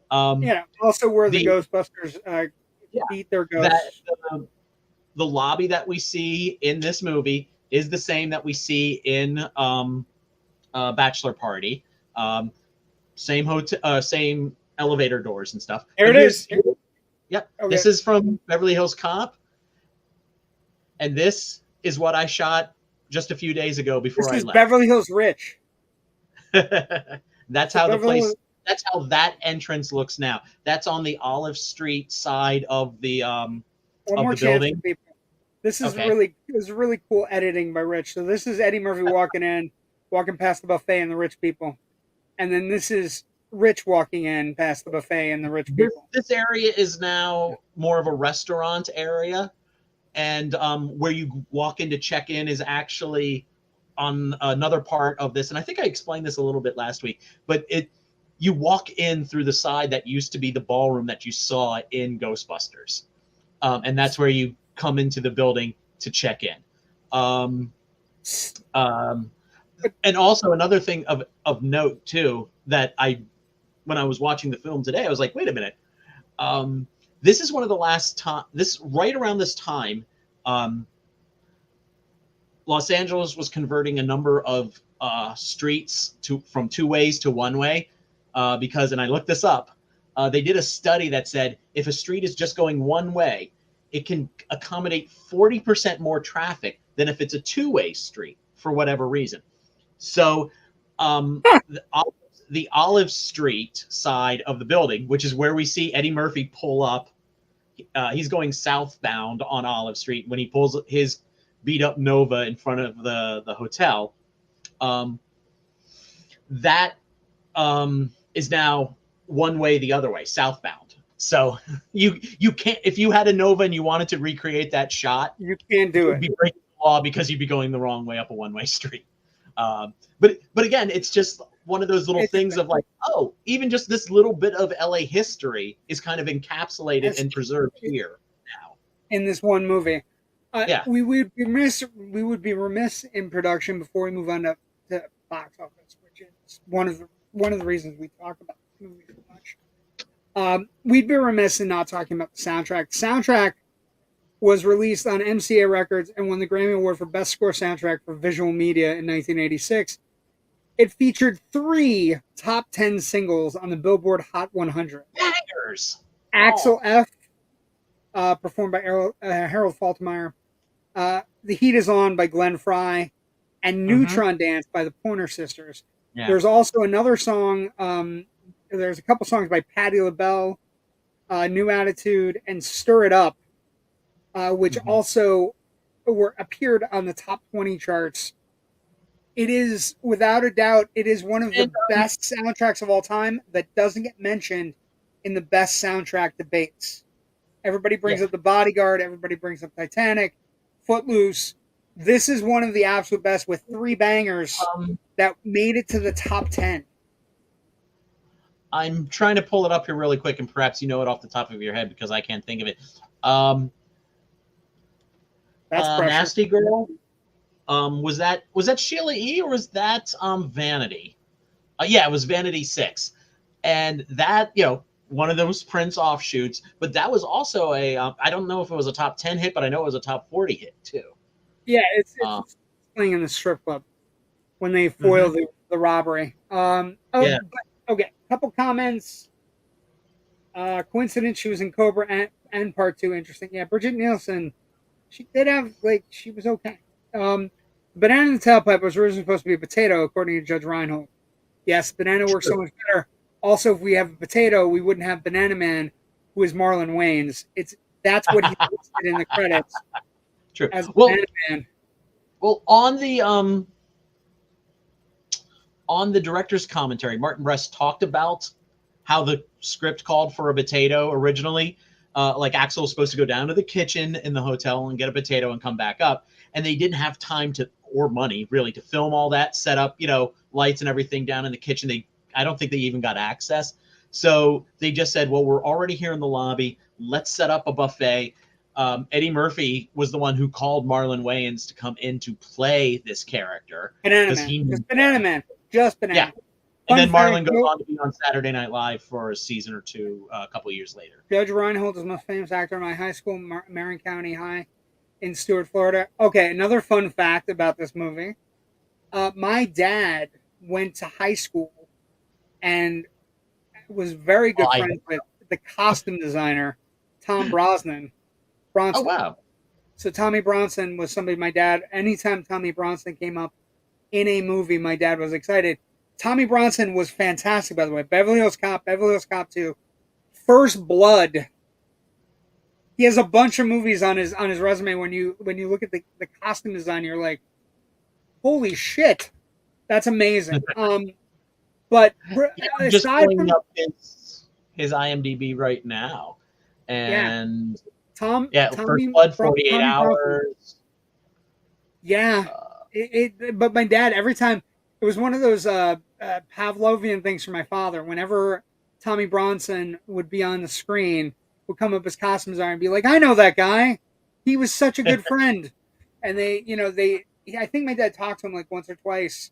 Um, Yeah. Also, where the the Ghostbusters beat their that ghosts. the lobby that we see in this movie is the same that we see in Bachelor Party. Same hotel, same elevator doors and stuff. There it is. Yep. Okay. This is from Beverly Hills Cop. And this is what I shot just a few days ago before I left. Beverly Hills Rich. That's how the place. That's how that entrance looks now. That's on the Olive Street side of the building. This is really cool editing by Rich. So this is Eddie Murphy walking past the buffet and the rich people, and then this is Rich walking in past the buffet and the rich people. This area is now more of a restaurant area, and where you walk in to check in is actually on another part of this. And I think I explained this a little bit last week, but you walk in through the side that used to be the ballroom that you saw in Ghostbusters, and that's where you come into the building to check in. And also another thing of note too, that when I was watching the film today, I was like, wait a minute. This is one of the last time, right around this time, Los Angeles was converting a number of streets from two ways to one way, because, and I looked this up, they did a study that said if a street is just going one way, it can accommodate 40% more traffic than if it's a two-way street for whatever reason. So the Olive Street side of the building, which is where we see Eddie Murphy pull up, he's going southbound on Olive Street when he pulls his beat up Nova in front of the hotel. That is now one way the other way, southbound. So you can't, if you had a Nova and you wanted to recreate that shot, you can't do it. You'd be breaking the law because you'd be going the wrong way up a one-way street. But again, it's just one of those little things of like, oh, even just this little bit of LA history is kind of encapsulated and preserved here now in this one movie. We would be remiss in production before we move on to box office, which is one of the reasons we talk about this movie so much. We'd be remiss in not talking about the soundtrack. The soundtrack was released on MCA Records and won the Grammy Award for Best Score Soundtrack for Visual Media in 1986. It featured 3 top 10 singles on the Billboard Hot 100. Bangers! Axel F, performed by Harold Faltermeyer. The Heat Is On by Glenn Frey. And Neutron Dance by the Pointer Sisters. Yeah. There's also another song, there's a couple songs by Patti LaBelle, New Attitude, and Stir It Up, which also appeared on the top 20 charts. It is, without a doubt, it is one of the best soundtracks of all time that doesn't get mentioned in the best soundtrack debates. Everybody brings up The Bodyguard, everybody brings up Titanic, Footloose. This is one of the absolute best with 3 bangers that made it to the top 10. I'm trying to pull it up here really quick, and perhaps you know it off the top of your head because I can't think of it. That's Nasty Girl. Was that Sheila E. or was that Vanity? Yeah, it was Vanity 6, and that, one of those Prince offshoots. But that was also a I don't know if it was a top 10 hit, but I know it was a top 40 hit too. Yeah, it's playing in the strip club when they foil the robbery. Okay, couple comments. Coincidence, she was in Cobra and Part 2. Interesting. Yeah, Bridget Nielsen, she did have, she was okay. Banana in the Tailpipe was originally supposed to be a potato, according to Judge Reinhold. Yes, banana works so much better. Also, if we have a potato, we wouldn't have Banana Man, who is Marlon Wayans. That's what he listed in the credits. True. As Banana Man. Well, on the director's commentary, Martin Brest talked about how the script called for a potato originally. Axel was supposed to go down to the kitchen in the hotel and get a potato and come back up. And they didn't have time or money really to film all that, set up, lights and everything down in the kitchen. I don't think they even got access. So they just said, well, we're already here in the lobby. Let's set up a buffet. Eddie Murphy was the one who called Marlon Wayans to come in to play this character. Banana Man. Just Banana Man. Just Banana. Yeah. And then fact, Marlon goes on to be on Saturday Night Live for a season or two a couple years later. Judge Reinhold is the most famous actor in my high school, Marion County High in Stuart, Florida. Okay, another fun fact about this movie. My dad went to high school and was very good friends with the costume designer, Tom Bronson. Oh, wow. So Tommy Bronson was somebody my dad, anytime Tommy Bronson came up in a movie, my dad was excited. Tommy Bronson was fantastic, by the way. Beverly Hills Cop, Beverly Hills Cop 2, First Blood. He has a bunch of movies on his resume. When you look at the costume design, you're like, holy shit, that's amazing. But I'm just pulling up his IMDb right now, and Tommy First Blood, 48 Hours. Bronson. Yeah, but my dad, every time, it was one of those Pavlovian things for my father. Whenever Tommy Bronson would be on the screen, would come up as costume designer and be like, "I know that guy. He was such a good friend." And I think my dad talked to him like once or twice,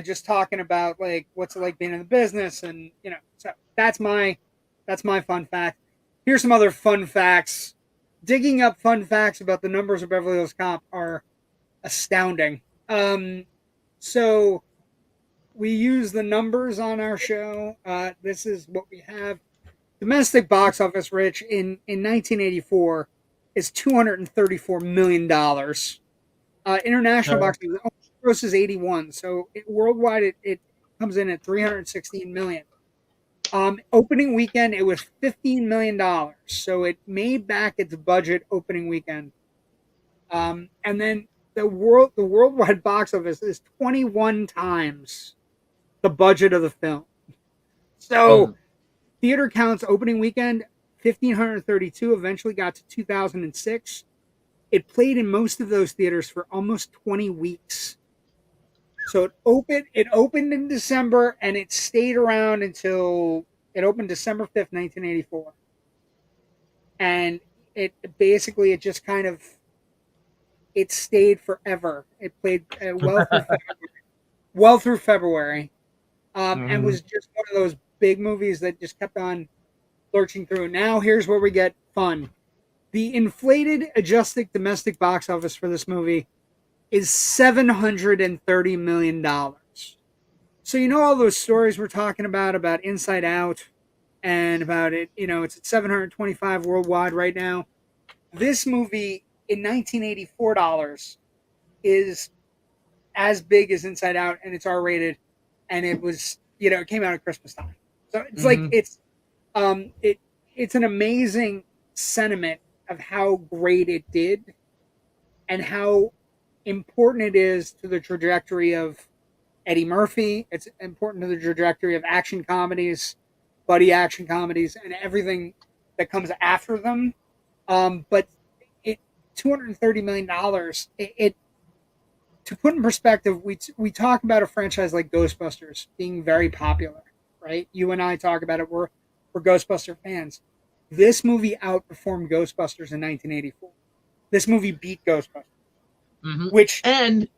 just talking about like what's it like being in the business, and so that's my fun fact. Here's some other fun facts. Digging up fun facts about the numbers of Beverly Hills Cop are astounding. So we use the numbers on our show. This is what we have. Domestic box office, Rich, in 1984 is $234 million. International box office grosses 81. So worldwide, it comes in at $316 million. Opening weekend, it was $15 million. So it made back its budget opening weekend. And then the worldwide box office is 21 times the budget of the film. So theater counts opening weekend, 1,532, eventually got to 2,006. It played in most of those theaters for almost 20 weeks. So it opened in December, and it stayed around until it opened December 5th, 1984. And it just kind of, it stayed forever. It played well through February. And was just one of those big movies that just kept on lurching through. Now here's where we get fun. The inflated adjusted domestic box office for this movie is $730 million. So all those stories we're talking about Inside Out, and about it, it's at 725 worldwide right now. This movie in 1984 dollars is as big as Inside Out, and it's R-rated, and it was, it came out at Christmas time. So it's like it's an amazing sentiment of how great it did and how important it is to the trajectory of Eddie Murphy. It's important to the trajectory of action comedies, buddy action comedies, and everything that comes after them. But $230 million, to put in perspective, we talk about a franchise like Ghostbusters being very popular, right? You and I talk about it. We're Ghostbuster fans. This movie outperformed Ghostbusters in 1984. This movie beat Ghostbusters. And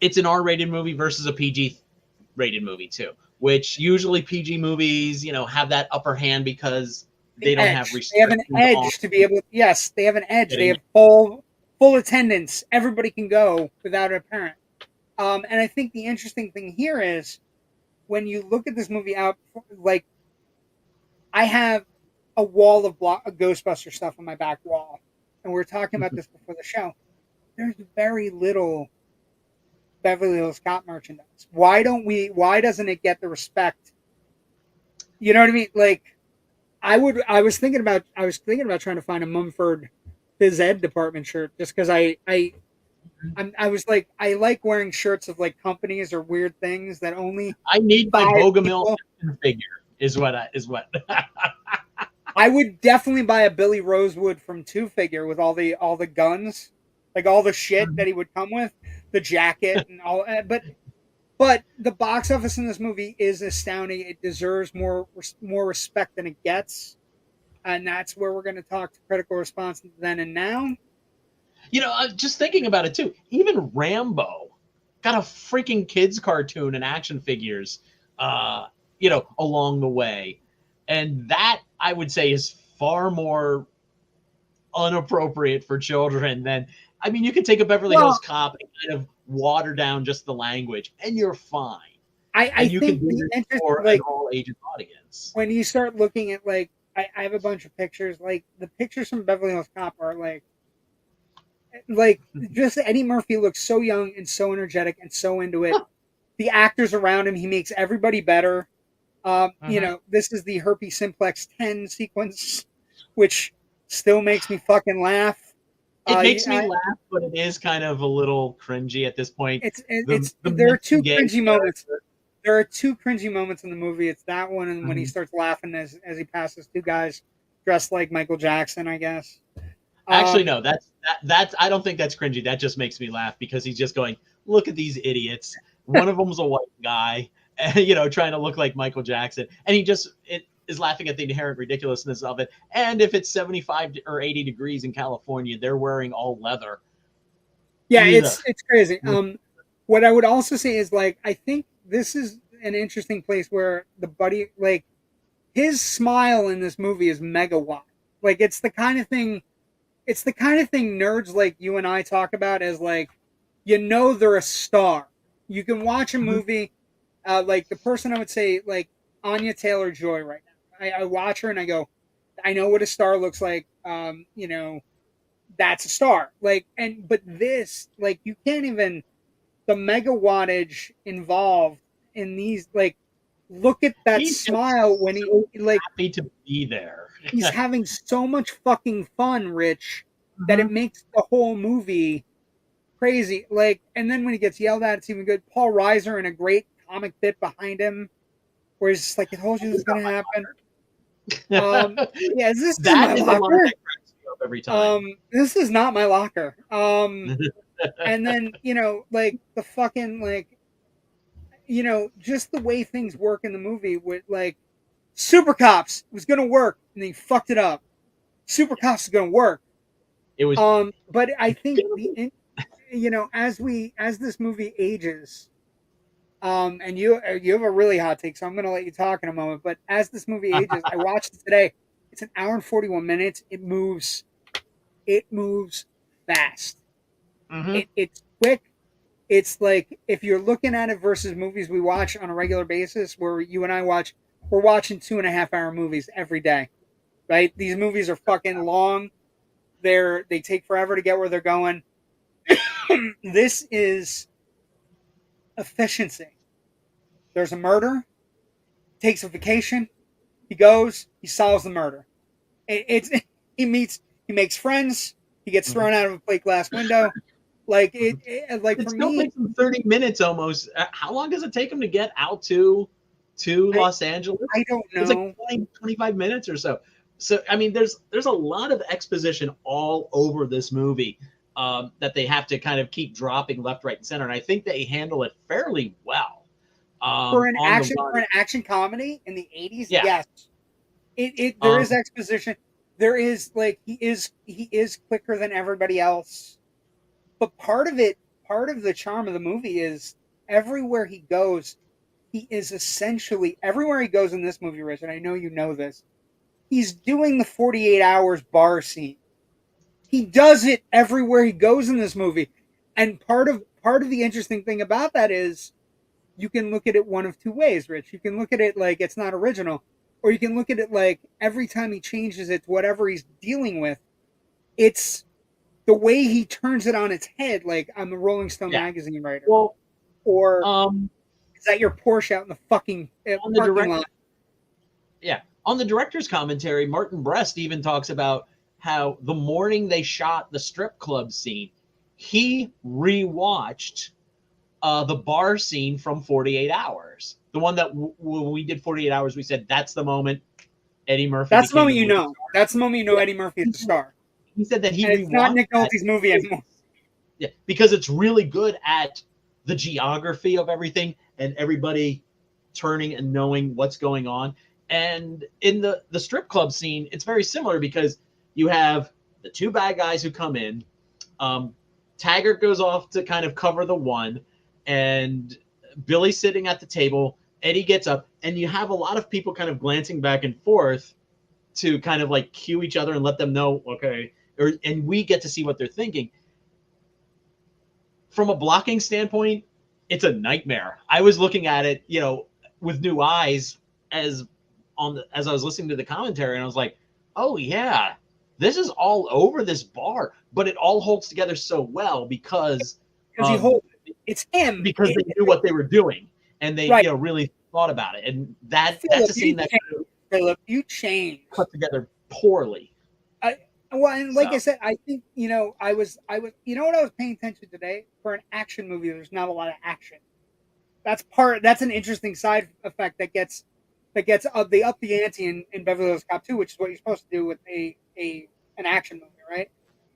it's an R-rated movie versus a PG-rated movie too, which usually PG movies, have that upper hand because they don't have restrictions. They have an edge to be able to, yes, they have an edge. They have full attendance. Everybody can go without a parent. And I think the interesting thing here is when you look at this movie out, like, I have a wall of Ghostbuster stuff on my back wall, and we were talking about this before the show. There's very little Beverly Hills Cop merchandise. Why doesn't it get the respect? You know what I mean? Like, I was thinking about trying to find a Mumford Phys Ed department shirt, just because I was like, I like wearing shirts of like companies or weird things that only I need my Bogomil figure is what I would definitely buy a Billy Rosewood from Two Figure with all the guns, like all the shit that he would come with, the jacket and all. But the box office in this movie is astounding. It deserves more respect than it gets, and that's where we're going to talk to critical response then and now. Just thinking about it too. Even Rambo got a freaking kids cartoon and action figures along the way. And that, I would say, is far more inappropriate for children than, I mean, you could take a Beverly Hills Cop and kind of water down just the language, and you're fine. I You think can do the it interest, for like, an all ages audience. when you start looking at, like, I have a bunch of pictures. Like, the pictures from Beverly Hills Cop are like just Eddie Murphy looks so young and so energetic and so into it. The actors around him, he makes everybody better. This is the herpes simplex 10 sequence, which still makes me fucking laugh. It makes me laugh, but it is kind of a little cringy at this point. There are two cringy moments. There are two cringy moments in the movie. It's that one, and when he starts laughing as he passes two guys dressed like Michael Jackson, I guess. Actually, no, that's I don't think that's cringy. That just makes me laugh because he's just going, look at these idiots. One of them's a white guy, and, trying to look like Michael Jackson, and he just is laughing at the inherent ridiculousness of it. And if it's 75 or 80 degrees in California, they're wearing all leather. Yeah, it's crazy. What I would also say is, like, I think this is an interesting place where the buddy, like, his smile in this movie is megawatt. Like, it's the kind of thing nerds like you and I talk about as, like, they're a star. You can watch a movie, like the person I would say, like Anya Taylor-Joy right now. I watch her and I go, I know what a star looks like. That's a star. Like, but this, like, you can't even, the megawattage involved in these, like, look at that smile when he, like, happy to be there. He's having so much fucking fun, Rich, that it makes the whole movie crazy. Like, and then when he gets yelled at, it's even good. Paul Reiser in a great comic bit behind him, where he's just like, "I told you this was gonna happen." Yeah, is this that is my locker? Every time. This is not my locker. And then, like, the fucking, like, just the way things work in the movie with, like, Super Cops was gonna work and he fucked it up. Super Cops is gonna work. It was but I think as this movie ages, and you have a really hot take, so I'm gonna let you talk in a moment. But as this movie ages, I watched it today. It's an hour and 41 minutes. It moves fast. It's quick. It's like, if you're looking at it versus movies we watch on a regular basis, where you and I watch, we're watching 2.5-hour movies every day, right? These movies are fucking long. They take forever to get where they're going. This is efficiency. There's a murder, takes a vacation, he goes, he solves the murder. He makes friends, he gets thrown out of a plate glass window. Like, it for still me, takes him 30 minutes almost. How long does it take him to get out to Los Angeles? I don't know. It's like 20, 25 minutes or so. So, I mean, there's a lot of exposition all over this movie that they have to kind of keep dropping left, right, and center. And I think they handle it fairly well. For an action comedy in the 80s, yes. There is exposition. There is, like, he is quicker than everybody else. But part of the charm of the movie is everywhere he goes, he is essentially, everywhere he goes in this movie, Rich, and I know you know this, he's doing the 48 hours bar scene. He does it everywhere he goes in this movie. And part of the interesting thing about that is you can look at it one of two ways, Rich. You can look at it like it's not original, or you can look at it like every time he changes it to whatever he's dealing with, it's the way he turns it on its head. Like, I'm a Rolling Stone magazine writer. Well, or is that your Porsche out in the fucking parking lot? Yeah. On the director's commentary, Martin Brest even talks about how the morning they shot the strip club scene, he rewatched the bar scene from 48 Hours. The one that when we did 48 Hours, we said that's the moment Eddie Murphy. That's the moment you know. That's the moment you know Eddie Murphy is a star. He said that it's not Nick Nolte's movie anymore. Yeah, because it's really good at the geography of everything and everybody turning and knowing what's going on. And in the strip club scene, it's very similar because you have the two bad guys who come in. Taggart goes off to kind of cover the one, and Billy's sitting at the table, Eddie gets up, and you have a lot of people kind of glancing back and forth to kind of like cue each other and let them know, okay, and we get to see what they're thinking. From a blocking standpoint, it's a nightmare. I was looking at it, with new eyes as I was listening to the commentary, and I was like, oh yeah, this is all over this bar, but it all holds together so well because it's him, because they knew what they were doing, and they really thought about it, and that's a scene that Philip, you changed. Put together poorly. I said, I think I was what I was paying attention today for an action movie. There's not a lot of action. That's an interesting side effect that gets up the ante in Beverly Hills Cop 2, which is what you're supposed to do with an action movie, right?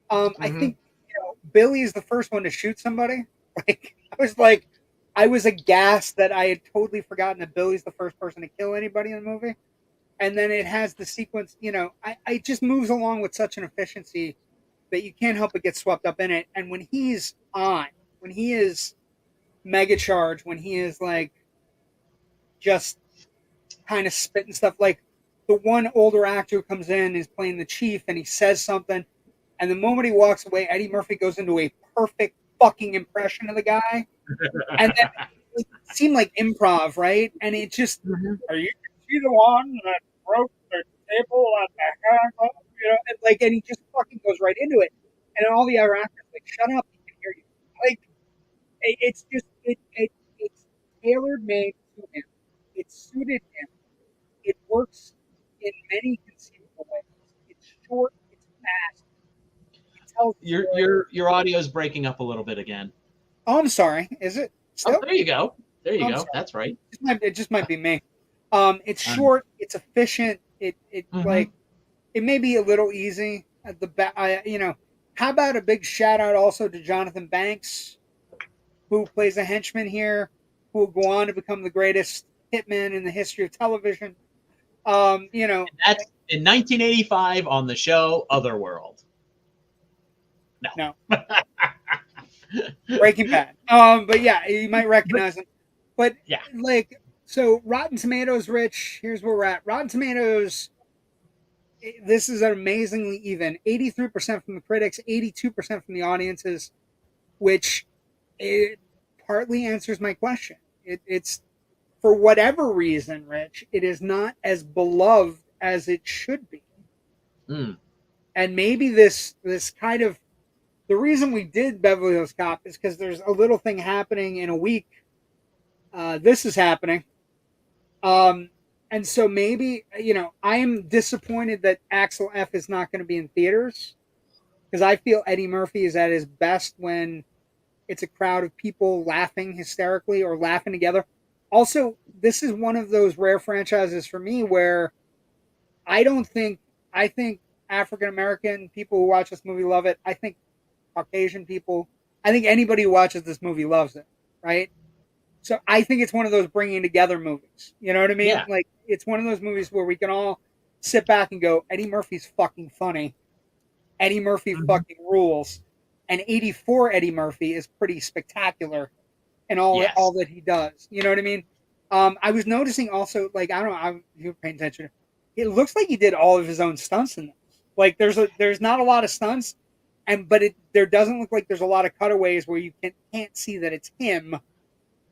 I think Billy is the first one to shoot somebody. I was aghast that I had totally forgotten that Billy's the first person to kill anybody in the movie. And then it has the sequence, it just moves along with such an efficiency that you can't help but get swept up in it. And when he's when he is mega charged, when he is like just kind of spitting stuff, like the one older actor who comes in is playing the chief and he says something, and the moment he walks away, Eddie Murphy goes into a perfect fucking impression of the guy. And then it seemed like improv, right? And it just, are you the one that broke the table at the and he just fucking goes right into it. And all the other actors shut up, he can hear you. It's just it's tailor made to him. It suited him. It works in many conceivable ways. It's short, it's fast. It tells your audio is breaking up a little bit again. Oh, I'm sorry. Is it still? Oh, there you go. Sorry. That's right. It just might be me. It's short. It's efficient. It may be a little easy at the How about a big shout out also to Jonathan Banks, who plays a henchman here, who will go on to become the greatest hitman in the history of television. And that's in 1985 on the show Otherworld. No. Breaking Bad. But yeah, you might recognize him. But yeah, so Rotten Tomatoes, Rich, here's where we're at. Rotten Tomatoes, this is an amazingly even. 83% from the critics, 82% from the audiences, which it partly answers my question. It's for whatever reason, Rich, it is not as beloved as it should be. And maybe this kind of, the reason we did Beverly Hills Cop is because there's a little thing happening in a week. This is happening. And so maybe, I am disappointed that Axel F is not going to be in theaters, because I feel Eddie Murphy is at his best when it's a crowd of people laughing hysterically or laughing together. Also, this is one of those rare franchises for me where I think African-American people who watch this movie love it. I think Caucasian people, I think anybody who watches this movie loves it, right? So I think it's one of those bringing together movies. You know what I mean? Yeah. Like, it's one of those movies where we can all sit back and go, Eddie Murphy's fucking funny. Eddie Murphy fucking rules. And 84 Eddie Murphy is pretty spectacular in all that he does. You know what I mean? I was noticing also, like, I don't know, you were paying attention. It looks like he did all of his own stunts in this. Like, there's not a lot of stunts, but there doesn't look like there's a lot of cutaways where you can't see that it's him.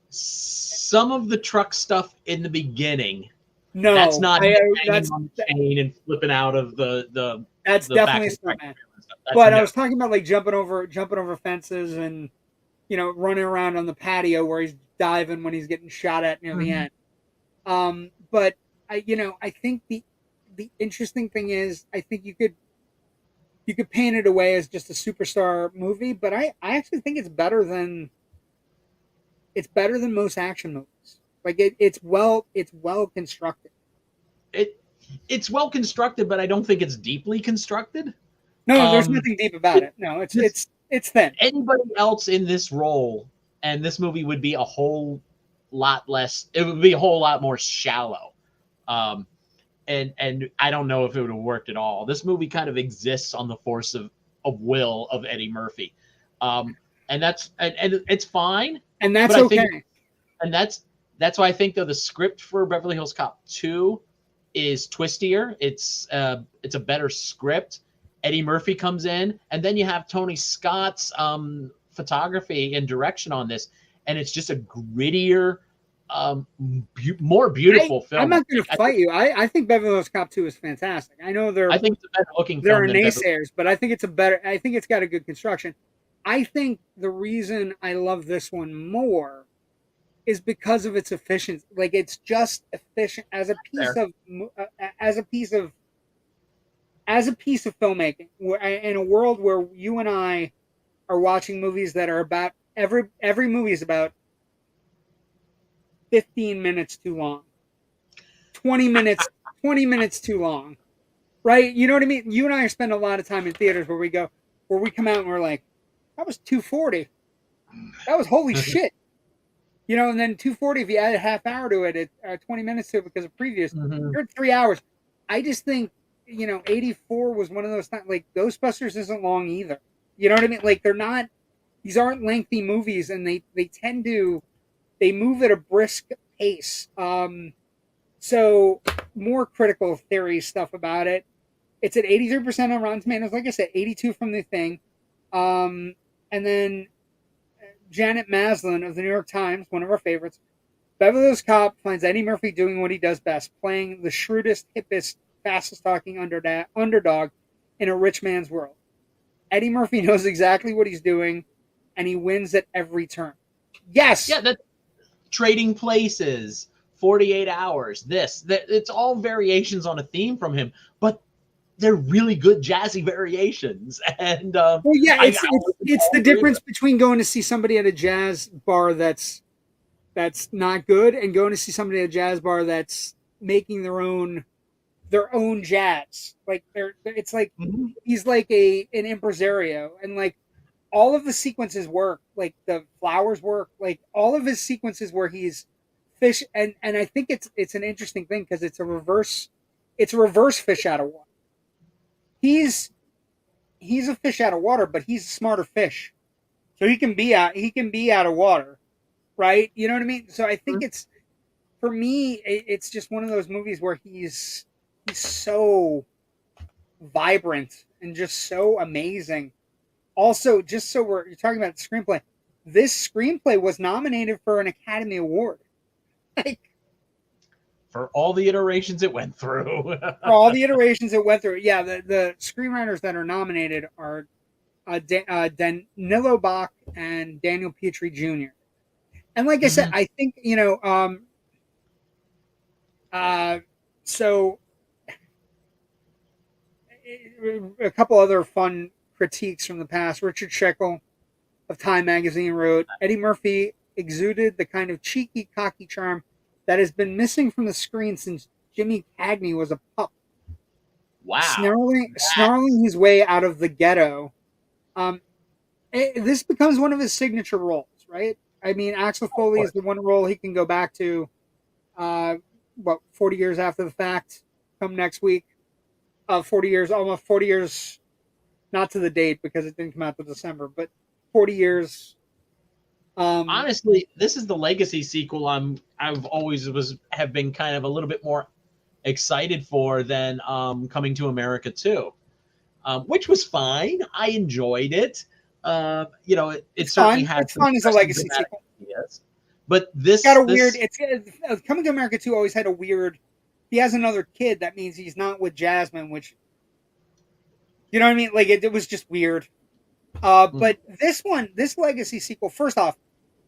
Some of the truck stuff in the beginning, no, that's not hanging on the chain and flipping out of the that's the definitely stuntman. But I was talking about like jumping over fences and running around on the patio where he's diving when he's getting shot at near the end. But I think the interesting thing is, I think you could paint it away as just a superstar movie, but I actually think it's better than most action movies. Like it's well constructed. It's well constructed, but I don't think it's deeply constructed. No, there's nothing deep about it. No, it's thin. Anybody else in this role, and this movie would be a whole lot less. It would be a whole lot more shallow. And I don't know if it would have worked at all. This movie kind of exists on the force of will of Eddie Murphy. And it's fine. And that's okay. And that's That's why I think, though, the script for Beverly Hills Cop 2 is twistier. It's a better script. Eddie Murphy comes in, and then you have Tony Scott's photography and direction on this, and it's just a grittier, more beautiful film. I'm not going to fight you. I think Beverly Hills Cop 2 is fantastic. I know I think it's a better looking there film are than naysayers, but I think it's a better. I think it's got a good construction. I think the reason I love this one more is because of its efficiency. Like, it's just efficient as a piece of filmmaking. In a world where you and I are watching movies that are about every movie is about 15 minutes too long, 20 minutes too long, right? You know what I mean? You and I spend a lot of time in theaters where we come out and we're like, that was 240. That was holy shit. You know, and then 240, if you add a half hour to it, 20 minutes to it because of previous, you're at 3 hours. I just think, 84 was one of those times, like, Ghostbusters isn't long either. You know what I mean? Like, these aren't lengthy movies, and they move at a brisk pace. So more critical theory stuff about it. It's at 83% on Rotten Tomatoes. Like I said, 82 from The Thing. And then Janet Maslin of the New York Times, one of our favorites. Beverly Hills Cop finds Eddie Murphy doing what he does best, playing the shrewdest, hippest, fastest talking underdog in a rich man's world. Eddie Murphy knows exactly what he's doing, and he wins at every turn. Yes. Yeah, that Trading Places, 48 Hours, it's all variations on a theme from him, but they're really good jazzy variations. And well, yeah, it's the difference between going to see somebody at a jazz bar that's not good and going to see somebody at a jazz bar that's making their own jazz. Like it's like he's like an impresario, and like all of the sequences work. Like the flowers work. Like all of his sequences where he's fish, and I think it's an interesting thing because it's a reverse fish out of water. He's a fish out of water, but he's a smarter fish, so he can be out of water, right? You know what I mean? So I think it's, for me, it's just one of those movies where he's so vibrant and just so amazing. Also, just so you're talking about the screenplay, this screenplay was nominated for an Academy Award. Like, for all the iterations it went through. Yeah, the screenwriters that are nominated are Danilo Bach and Daniel Petrie Jr. And like I said, I think, so a couple other fun critiques from the past. Richard Scheckel of Time magazine wrote, Eddie Murphy exuded the kind of cheeky, cocky charm that has been missing from the screen since Jimmy Cagney was a pup. Wow. Snarling his way out of the ghetto. This becomes one of his signature roles, right? I mean, Axel Foley is the one role he can go back to, 40 years after the fact, come next week. 40 years, almost 40 years, not to the date because it didn't come out till December, but 40 years. Honestly, this is the legacy sequel I've always have been kind of a little bit more excited for than Coming to America 2, which was fine. I enjoyed it. It certainly had. It's fun as a legacy sequel. Yes, but this got a weird. It's Coming to America 2 always had a weird. He has another kid. That means he's not with Jasmine, which, you know what I mean? Like it was just weird. But this legacy sequel. First off,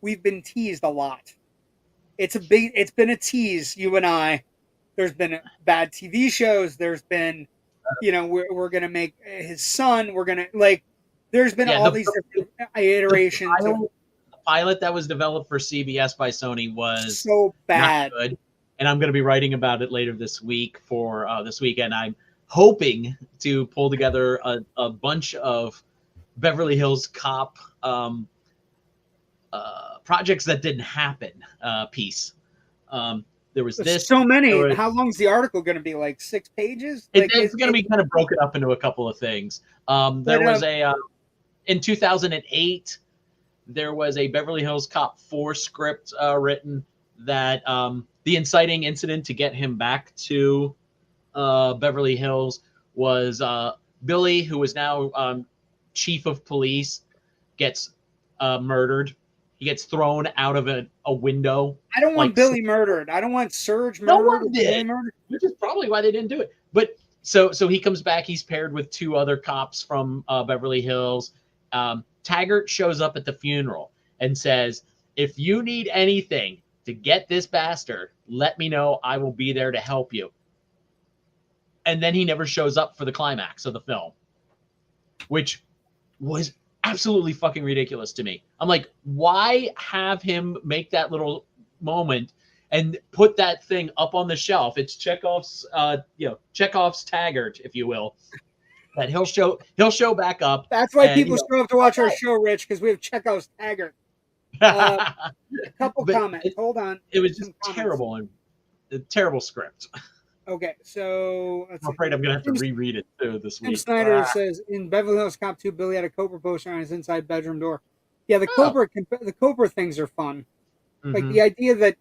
we've been teased a lot. It's been a tease. You and I. There's been bad TV shows. There's been, we're gonna make his son. We're gonna There's been all these different iterations. The pilot that was developed for CBS by Sony was so bad. Not good. And I'm going to be writing about it later this week for this weekend. I'm hoping to pull together a bunch of Beverly Hills Cop projects that didn't happen piece. There was this. So many. How long's the article going to be? Like 6 pages? It's going to be kind of broken up into a couple of things. There was in 2008, there was a Beverly Hills Cop 4 script written that the inciting incident to get him back to Beverly Hills was Billy, who is now chief of police, gets murdered. He gets thrown out of a window. I don't want like, Billy murdered. I don't want Serge no murdered. one did, murdered. Which is probably why they didn't do it. But so he comes back. He's paired with 2 other cops from Beverly Hills. Taggart shows up at the funeral and says, "If you need anything to get this bastard, let me know. I will be there to help you." And then he never shows up for the climax of the film, which was absolutely fucking ridiculous to me. I'm like, why have him make that little moment and put that thing up on the shelf? It's Chekhov's, Chekhov's Taggart, if you will. That he'll show back up. That's why people show up to watch our show, Rich, because we have Chekhov's Taggart. A couple comments. Hold on. It was just terrible and a terrible script. Okay, so I'm afraid I'm gonna have to reread it too this week. Snyder says in Beverly Hills Cop 2, Billy had a Cobra poster on his inside bedroom door. Yeah, the Cobra things are fun. Mm-hmm. Like the idea that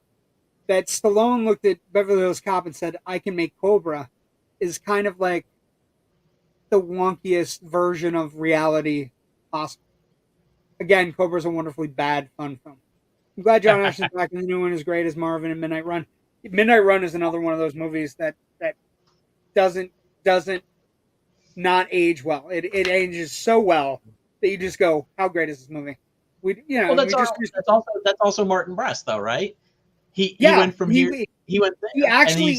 Stallone looked at Beverly Hills Cop and said, "I can make Cobra," is kind of like the wonkiest version of reality possible. Again, Cobra's a wonderfully bad fun film. I'm glad John Ashton's back, and the new one is great as Marvin and Midnight Run. Midnight Run is another one of those movies that doesn't not age well. It ages so well that you just go, "How great is this movie?" That's also Martin Brest, though, right? He went from here. He went there. He actually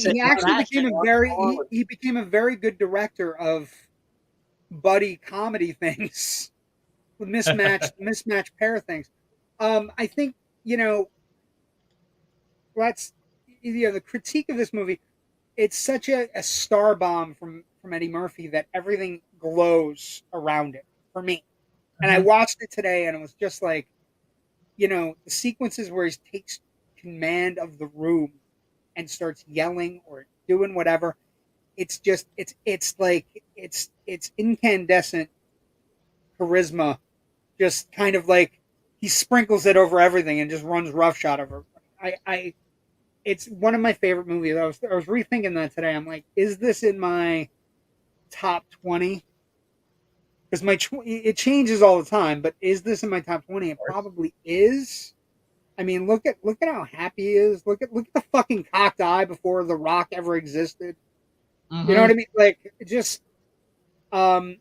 became a very good director of buddy comedy things, with mismatched pair things. I think that's the critique of this movie. It's such a star bomb from Eddie Murphy that everything glows around it for me. And I watched it today, and it was just like, the sequences where he takes command of the room and starts yelling or doing whatever. It's just it's incandescent charisma, just kind of like he sprinkles it over everything and just runs roughshod over. It's one of my favorite movies. I was rethinking that today. I'm like, is this in my top 20? Because it changes all the time. But is this in my top 20? It probably is. I mean, look at how happy he is. Look at the fucking cocked eye before The Rock ever existed. Mm-hmm. You know what I mean? Like, just, and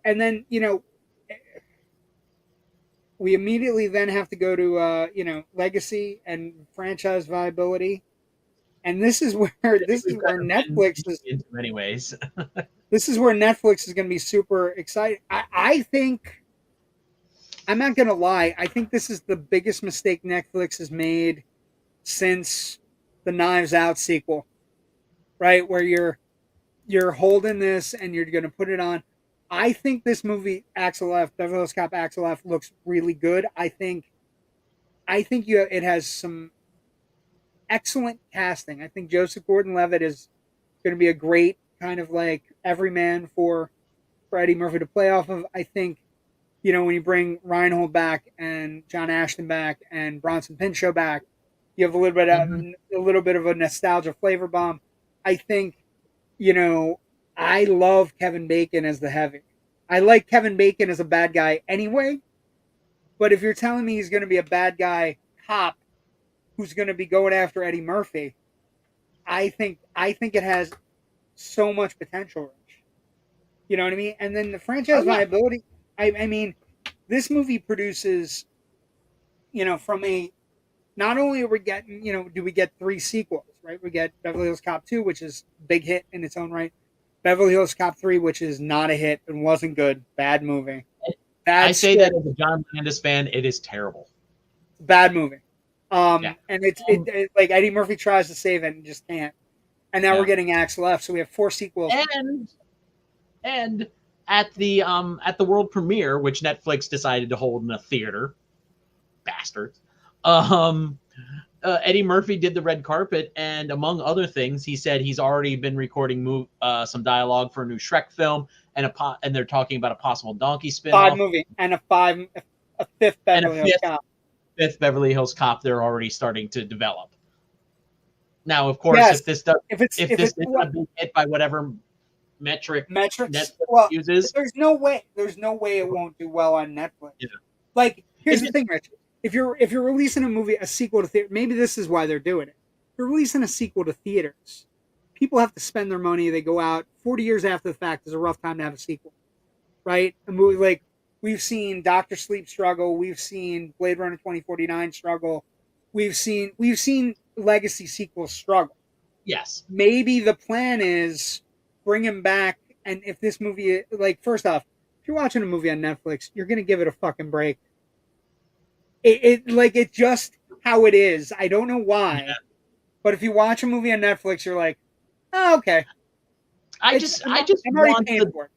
then we immediately then have to go to legacy and franchise viability. And this is where Netflix is in many ways. This is where Netflix is going to be super excited. I think, I'm not going to lie, I think this is the biggest mistake Netflix has made since the Knives Out sequel. Right, where you're holding this and you're going to put it on. I think this movie Axel F, Beverly Hills Cop Axel F, looks really good. I think it has some excellent casting. I think Joseph Gordon-Levitt is going to be a great kind of like everyman for Eddie Murphy to play off of. I think, when you bring Reinhold back and John Ashton back and Bronson Pinchot back, you have a little bit of a nostalgia flavor bomb. I think, I love Kevin Bacon as the Heavy. I like Kevin Bacon as a bad guy anyway, but if you're telling me he's going to be a bad guy cop who's going to be going after Eddie Murphy, I think it has so much potential, Rich. You know what I mean? And then the franchise viability, I mean, this movie produces, from not only are we getting, do we get 3 sequels, right? We get Beverly Hills Cop 2, which is a big hit in its own right. Beverly Hills Cop 3, which is not a hit and wasn't good. Bad movie. I say that as a John Landis fan, it is terrible. Bad movie. And it's like Eddie Murphy tries to save it and just can't. And now we're getting Axel F, so we have 4 sequels. And at the world premiere, which Netflix decided to hold in a theater, bastards. Eddie Murphy did the red carpet, and among other things, he said he's already been recording some dialogue for a new Shrek film, and they're talking about a possible Donkey spin-off. 5 movie and a 5th Beverly Hills Cop. 5th Beverly Hills Cop they're already starting to develop. Now, of course, Yes, if this does, if if this it's isn't a big hit by whatever metric metrics, Netflix well, uses, there's no way it won't do well on Netflix. yeah. Like, here's It's the just, thing, Rich. If you're releasing a movie, a sequel to theater, maybe this is why they're doing it. If you're releasing a sequel to theaters, people have to spend their money. They go out 40 years after the fact is a rough time to have a sequel, right? A movie like we've seen Doctor Sleep struggle, we've seen Blade Runner 2049 struggle, we've seen legacy sequels struggle. yes. Maybe the plan is bring him back. And if this movie, like, first off, if you're watching a movie on Netflix, you're gonna give it a fucking break. It's just how it is. I don't know why, Yeah. but if you watch a movie on Netflix, you're like, oh, okay. I just I'm already want paying for it.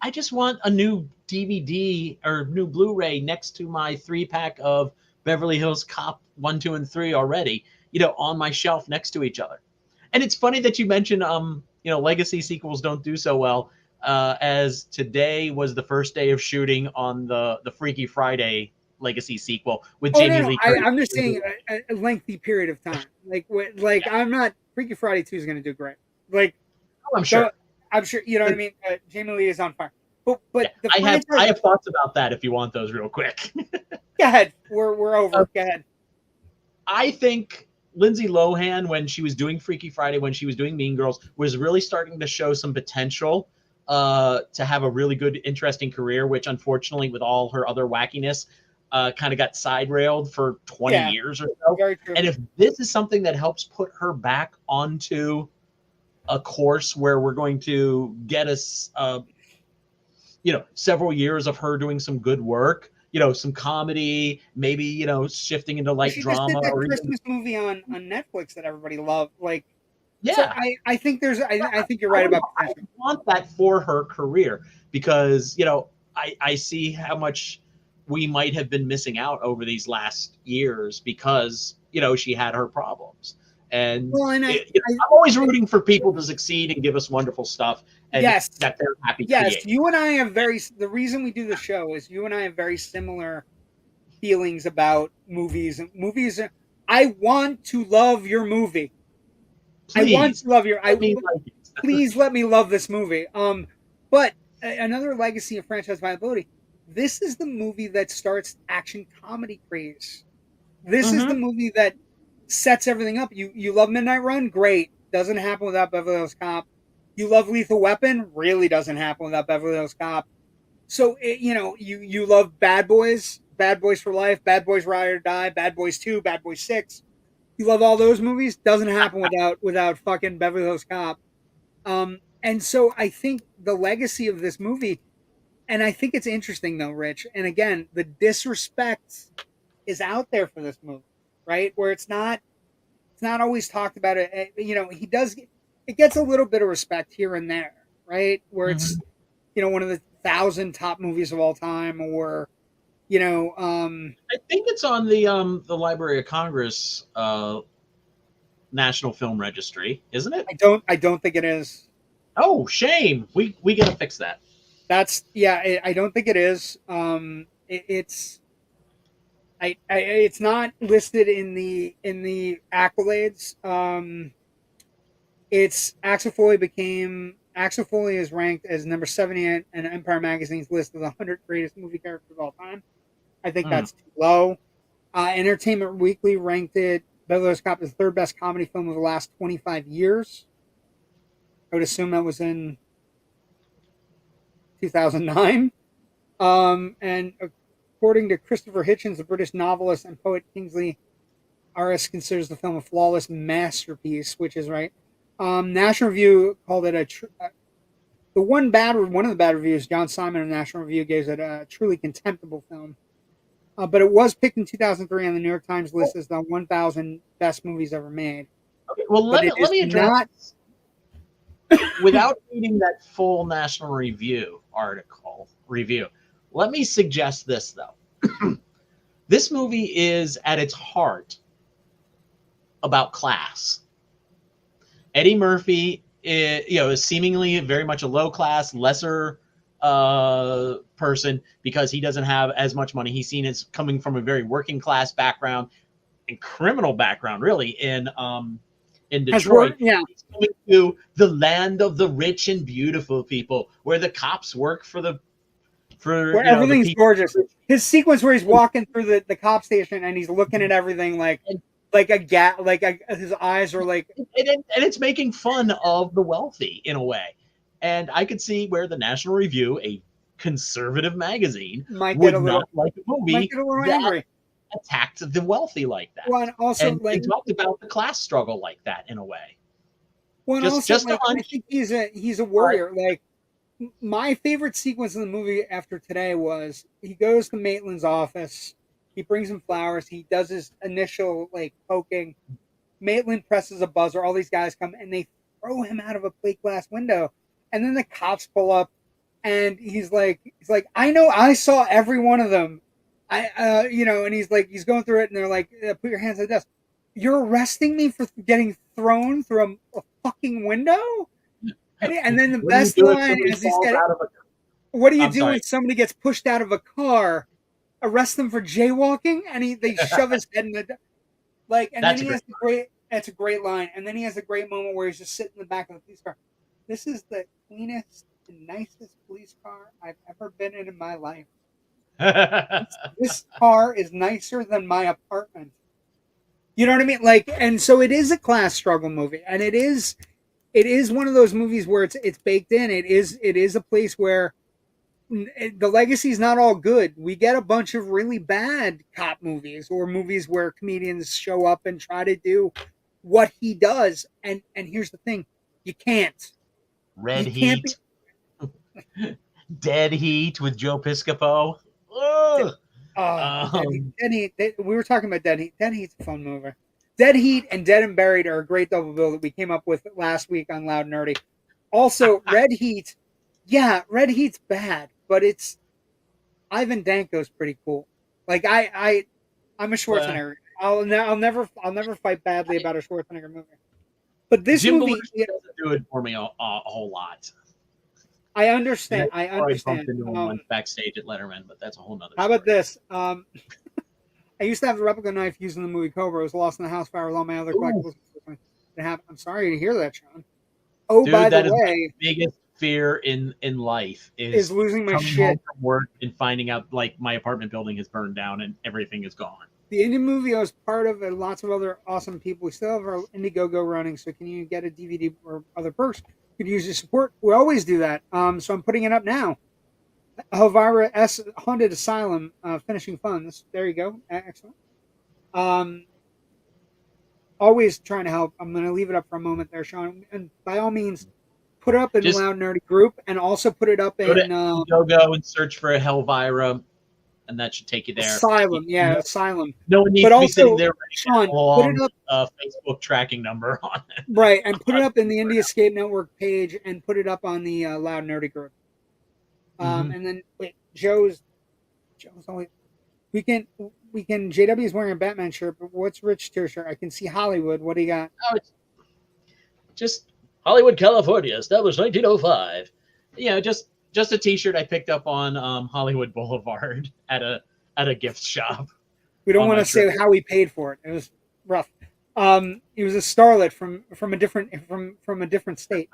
I just want a new DVD or new Blu-ray next to my 3-pack of Beverly Hills Cop 1, 2, and 3 already, on my shelf next to each other. And it's funny that you mentioned, legacy sequels don't do so well, as today was the first day of shooting on the Freaky Friday legacy sequel with Oh no, Jamie no. Lee Curtis. I'm just saying a lengthy period of time. Yeah. I'm not. Freaky Friday 2 is going to do great. Like, Oh, I'm sure. I'm sure you know what I mean. Jamie Lee is on fire. But Yeah. the I have thoughts about that if you want those real quick. Go ahead. We're over. Go ahead. I think Lindsay Lohan, when she was doing Freaky Friday, when she was doing Mean Girls, was really starting to show some potential to have a really good, interesting career, which unfortunately, with all her other wackiness, kind of got side railed for 20 Yeah, years or so. very true. And if this is something that helps put her back onto a course where we're going to get us, several years of her doing some good work, some comedy, maybe, shifting into light She just did drama that or even, Christmas movie on Netflix that everybody loved. Like, so yeah. I think I think you're right about potential. I want that for her career because, I see how much we might have been missing out over these last years because, she had her problems. And Well, and I'm always rooting for people to succeed and give us wonderful stuff and yes, that they're happy yes, creating. you and I have the reason we do the show is you and I have very similar feelings about movies. I want to love your movie. Please, I want to love your. let me like it. Please let me love this movie. But another legacy of franchise viability. This is the movie that starts action comedy craze. This is the movie that sets everything up. You love Midnight Run, great. Doesn't happen without Beverly Hills Cop. You love Lethal Weapon, really doesn't happen without Beverly Hills Cop. So you love Bad Boys, Bad Boys for Life, Bad Boys Ride or Die, Bad Boys 2, Bad Boys 6. You love all those movies, doesn't happen without fucking Beverly Hills Cop. And so I think the legacy of this movie, and I think it's interesting though, Rich. And again, the disrespect is out there for this movie, right? Where it's not always talked about. He does. It gets a little bit of respect here and there, right? Where it's one of the 1,000 top movies of all time, or I think it's on the Library of Congress National Film Registry, isn't it? I don't think it is. Oh, shame. We gotta fix that. I don't think it is. It's not listed in the accolades. It's Axel Foley is ranked as number 78 in Empire Magazine's list of the 100 greatest movie characters of all time. I think that's too low. Entertainment Weekly ranked it Beverly Hills Cop as the third best comedy film of the last 25 years. I would assume that was in 2009. And according to Christopher Hitchens, the British novelist and poet, Kingsley Aris considers the film a flawless masterpiece, which is right. National Review called it one of the bad reviews. John Simon of National Review gave it a truly contemptible film. But it was picked in 2003 on the New York Times list as the 1,000 best movies ever made. Okay, well, let me address without reading that full National Review review. Let me suggest this though. This movie is at its heart about class. Eddie Murphy is seemingly very much a low class, lesser person because he doesn't have as much money. He's seen as coming from a very working class background and criminal background, really, in in Has Detroit. worked, yeah. He's coming to the land of the rich and beautiful people, where the cops work for Where the everything's people. gorgeous. His sequence where he's walking through the cop station and he's looking at everything like his eyes are like, And it's making fun of the wealthy in a way. And I could see where the National Review, a conservative magazine, might get would a little not like a movie that angry. attacked the wealthy like that. Well, and also and talked about the class struggle like that in a way. well, and Just like, I think he's a warrior. Like, my favorite sequence in the movie after today was he goes to Maitland's office, he brings him flowers, he does his initial like poking. Maitland presses a buzzer, all these guys come and they throw him out of a plate glass window. And then the cops pull up and he's like, I know, I saw every one of them. And he's going through it and they're like, put your hands on the desk. You're arresting me for getting thrown through a fucking window? And then the best line is what do you do when somebody gets pushed out of a car? Arrest them for jaywalking? And they shove his head in the and then he has that's a great line. And then he has a great moment where he's just sitting in the back of the police car. This is the cleanest and nicest police car I've ever been in my life. This car is nicer than my apartment. You know what I mean? And so it is a class struggle movie, and it is one of those movies where it's baked in. It is a place where the legacy is not all good. We get a bunch of really bad cop movies or movies where comedians show up and try to do what he does. And here's the thing, you can't. Red Heat, Dead Heat with Joe Piscopo. Dead Heat. We were talking about Dead Heat. Dead Heat's a fun movie. Dead Heat and Dead and Buried are a great double bill that we came up with last week on Loud Nerdy. Also, Red Heat. Yeah, Red Heat's bad, but it's Ivan Danko's pretty cool. Like I'm a Schwarzenegger. I'll never fight badly about a Schwarzenegger movie. But this Jim movie doesn't do it for me a whole lot. I understand. I bumped into him once backstage at Letterman, but that's a whole nother story. How about this? I used to have a replica knife used in the movie Cobra. It was lost in the house fire with all my other collectibles. I'm sorry to hear that, Sean. Oh, dude, by the way, my biggest fear in life is losing my shit home from work and finding out like my apartment building has burned down and everything is gone. The indie movie I was part of, and lots of other awesome people. We still have our Indiegogo running, so can you get a DVD or other perks? You could use your support. We always do that. So I'm putting it up now. Elvira S. Haunted Asylum, finishing funds. There you go. Excellent. Always trying to help. I'm going to leave it up for a moment there, Sean. And by all means, put it up in the Loud Nerdy group, and also put it up in Indiegogo and search for Elvira, and that should take you there. Asylum, Asylum. No one needs to be sitting there writing Sean, put it up, Facebook tracking number on it. Right, and put it up in the Indie Escape Network page, and put it up on the Loud Nerdy group. And then wait, Joe's always we can JW is wearing a Batman shirt, but what's Rich tier shirt? I can see Hollywood. What do you got? Oh, it's just Hollywood, California, established 1905. Yeah, just a T-shirt I picked up on Hollywood Boulevard at a gift shop. We don't want to say how we paid for it. It was rough. He was a starlet from a different state.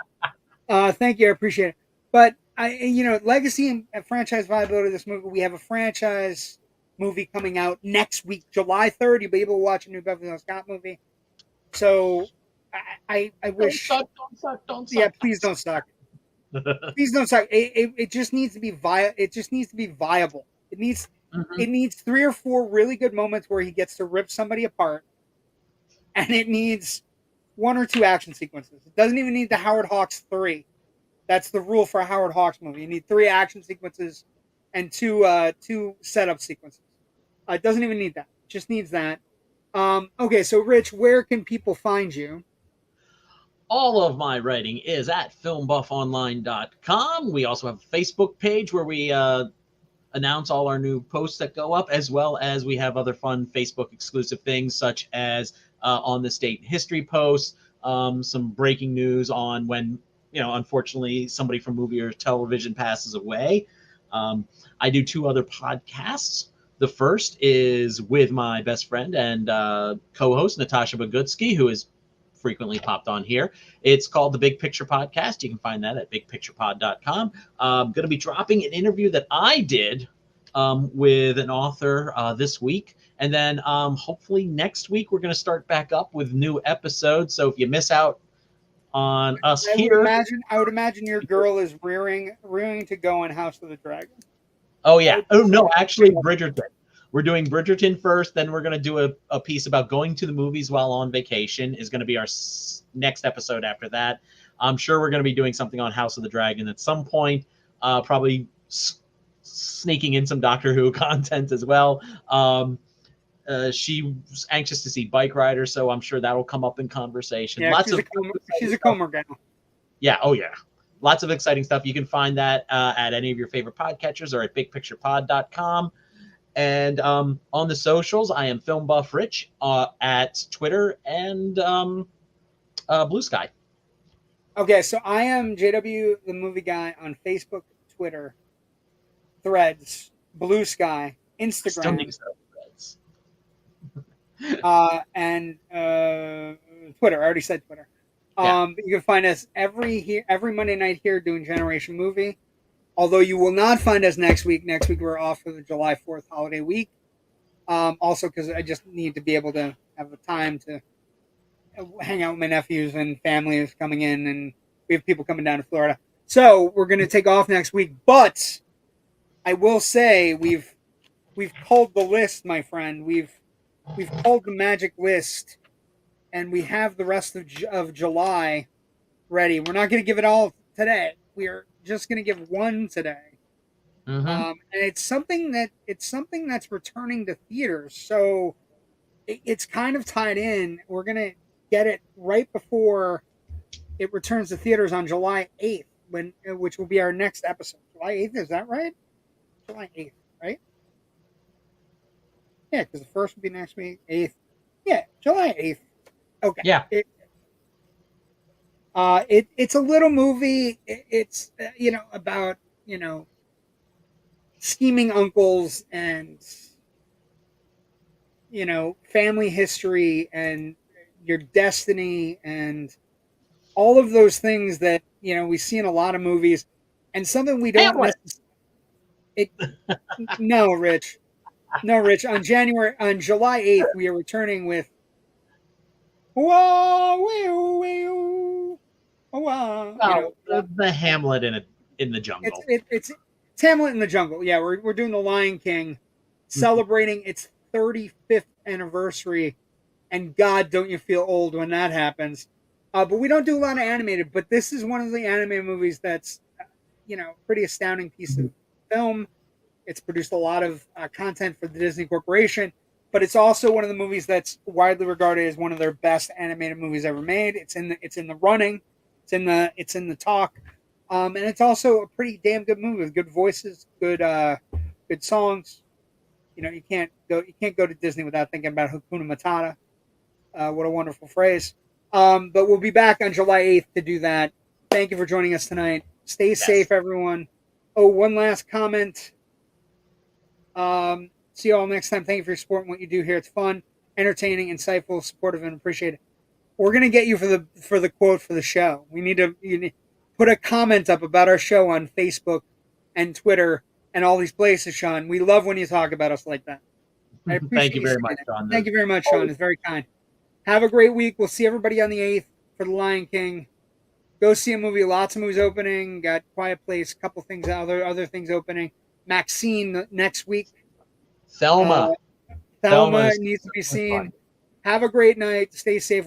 Thank you, I appreciate it. But legacy and franchise viability of this movie. We have a franchise movie coming out next week, July 3rd. You'll be able to watch a new Beverly Hills Cop movie. So I wish. Don't suck. Yeah, please don't suck. Please don't suck. It just needs to be It just needs to be viable. It needs 3 or 4 really good moments where he gets to rip somebody apart, and it needs 1 or 2 action sequences. It doesn't even need the Howard Hawks 3. That's the rule for a Howard Hawks movie. You need 3 action sequences and 2 setup sequences. It doesn't even need that. It just needs that. Okay, so Rich, where can people find you? All of my writing is at FilmBuffOnline.com. We also have a Facebook page where we announce all our new posts that go up, as well as we have other fun Facebook exclusive things, such as on the state history posts, some breaking news on when, unfortunately, somebody from movie or television passes away. I do 2 other podcasts. The first is with my best friend and co-host, Natasha Bogutsky, who is frequently popped on here. It's called the Big Picture Podcast. You can find that at bigpicturepod.com. I'm going to be dropping an interview that I did with an author this week. And then hopefully next week, we're going to start back up with new episodes. So if you miss out on us here. I would imagine your girl is rearing to go on House of the Dragon. Oh, yeah. Oh, no, actually, Bridgerton. We're doing Bridgerton first, then we're going to do a piece about going to the movies while on vacation is going to be our next episode after that. I'm sure we're going to be doing something on House of the Dragon at some point, probably sneaking in some Doctor Who content as well. She's anxious to see Bike Rider, so I'm sure that'll come up in conversation. Yeah, she's a Comer gal. Yeah, oh yeah. Lots of exciting stuff. You can find that at any of your favorite podcatchers or at bigpicturepod.com. And on the socials, I am FilmBuff Rich at Twitter and Blue Sky. Okay, so I am JW the Movie Guy on Facebook, Twitter, Threads, Blue Sky, Instagram, and Twitter. I already said Twitter. Yeah. You can find us every Monday night here doing Generation Movie. Although you will not find us next week. Next week we're off for the July 4th holiday week. Also because I just need to be able to have the time to hang out with my nephews and family is coming in, and we have people coming down to Florida. So we're going to take off next week. But I will say we've culled the list, my friend. We've culled the magic list, and we have the rest of July ready. We're not going to give it all today. We're just going to give one today, and it's something that's returning to theaters. So it's kind of tied in. We're going to get it right before it returns to theaters on July 8th, which will be our next episode. July 8th, is that right? July 8th, right? Yeah, because the first will be next week. 8th, yeah, July 8th. Okay. Yeah. It's a little movie. It's about scheming uncles and family history and your destiny and all of those things that we see in a lot of movies, and something we don't. No, Rich. On July 8th, we are returning with. The Hamlet in the jungle. It's Hamlet in the jungle. Yeah, we're doing the Lion King, celebrating its 35th anniversary, and God, don't you feel old when that happens? But we don't do a lot of animated. But this is one of the animated movies that's, pretty astounding piece of film. It's produced a lot of content for the Disney Corporation. But it's also one of the movies that's widely regarded as one of their best animated movies ever made. It's in the running, it's in the talk, and it's also a pretty damn good movie with good voices, good songs. You can't go to Disney without thinking about Hakuna Matata. What a wonderful phrase. But we'll be back on July 8th to do that. Thank you for joining us tonight. Stay safe, everyone. Oh, one last comment. See you all next time. Thank you for your support and what you do here. It's fun, entertaining, insightful, supportive, and appreciated. We're gonna get you for the quote for the show. You need to put a comment up about our show on Facebook and Twitter and all these places, Sean. We love when you talk about us like that. Thank you very much, Sean. Thank you very much, Sean. It's very kind. Have a great week. We'll see everybody on the 8th for The Lion King. Go see a movie. Lots of movies opening. Got Quiet Place. A couple things. Other things opening. Maxine next week. Thelma Thelma needs to be seen. Have a great night. Stay safe.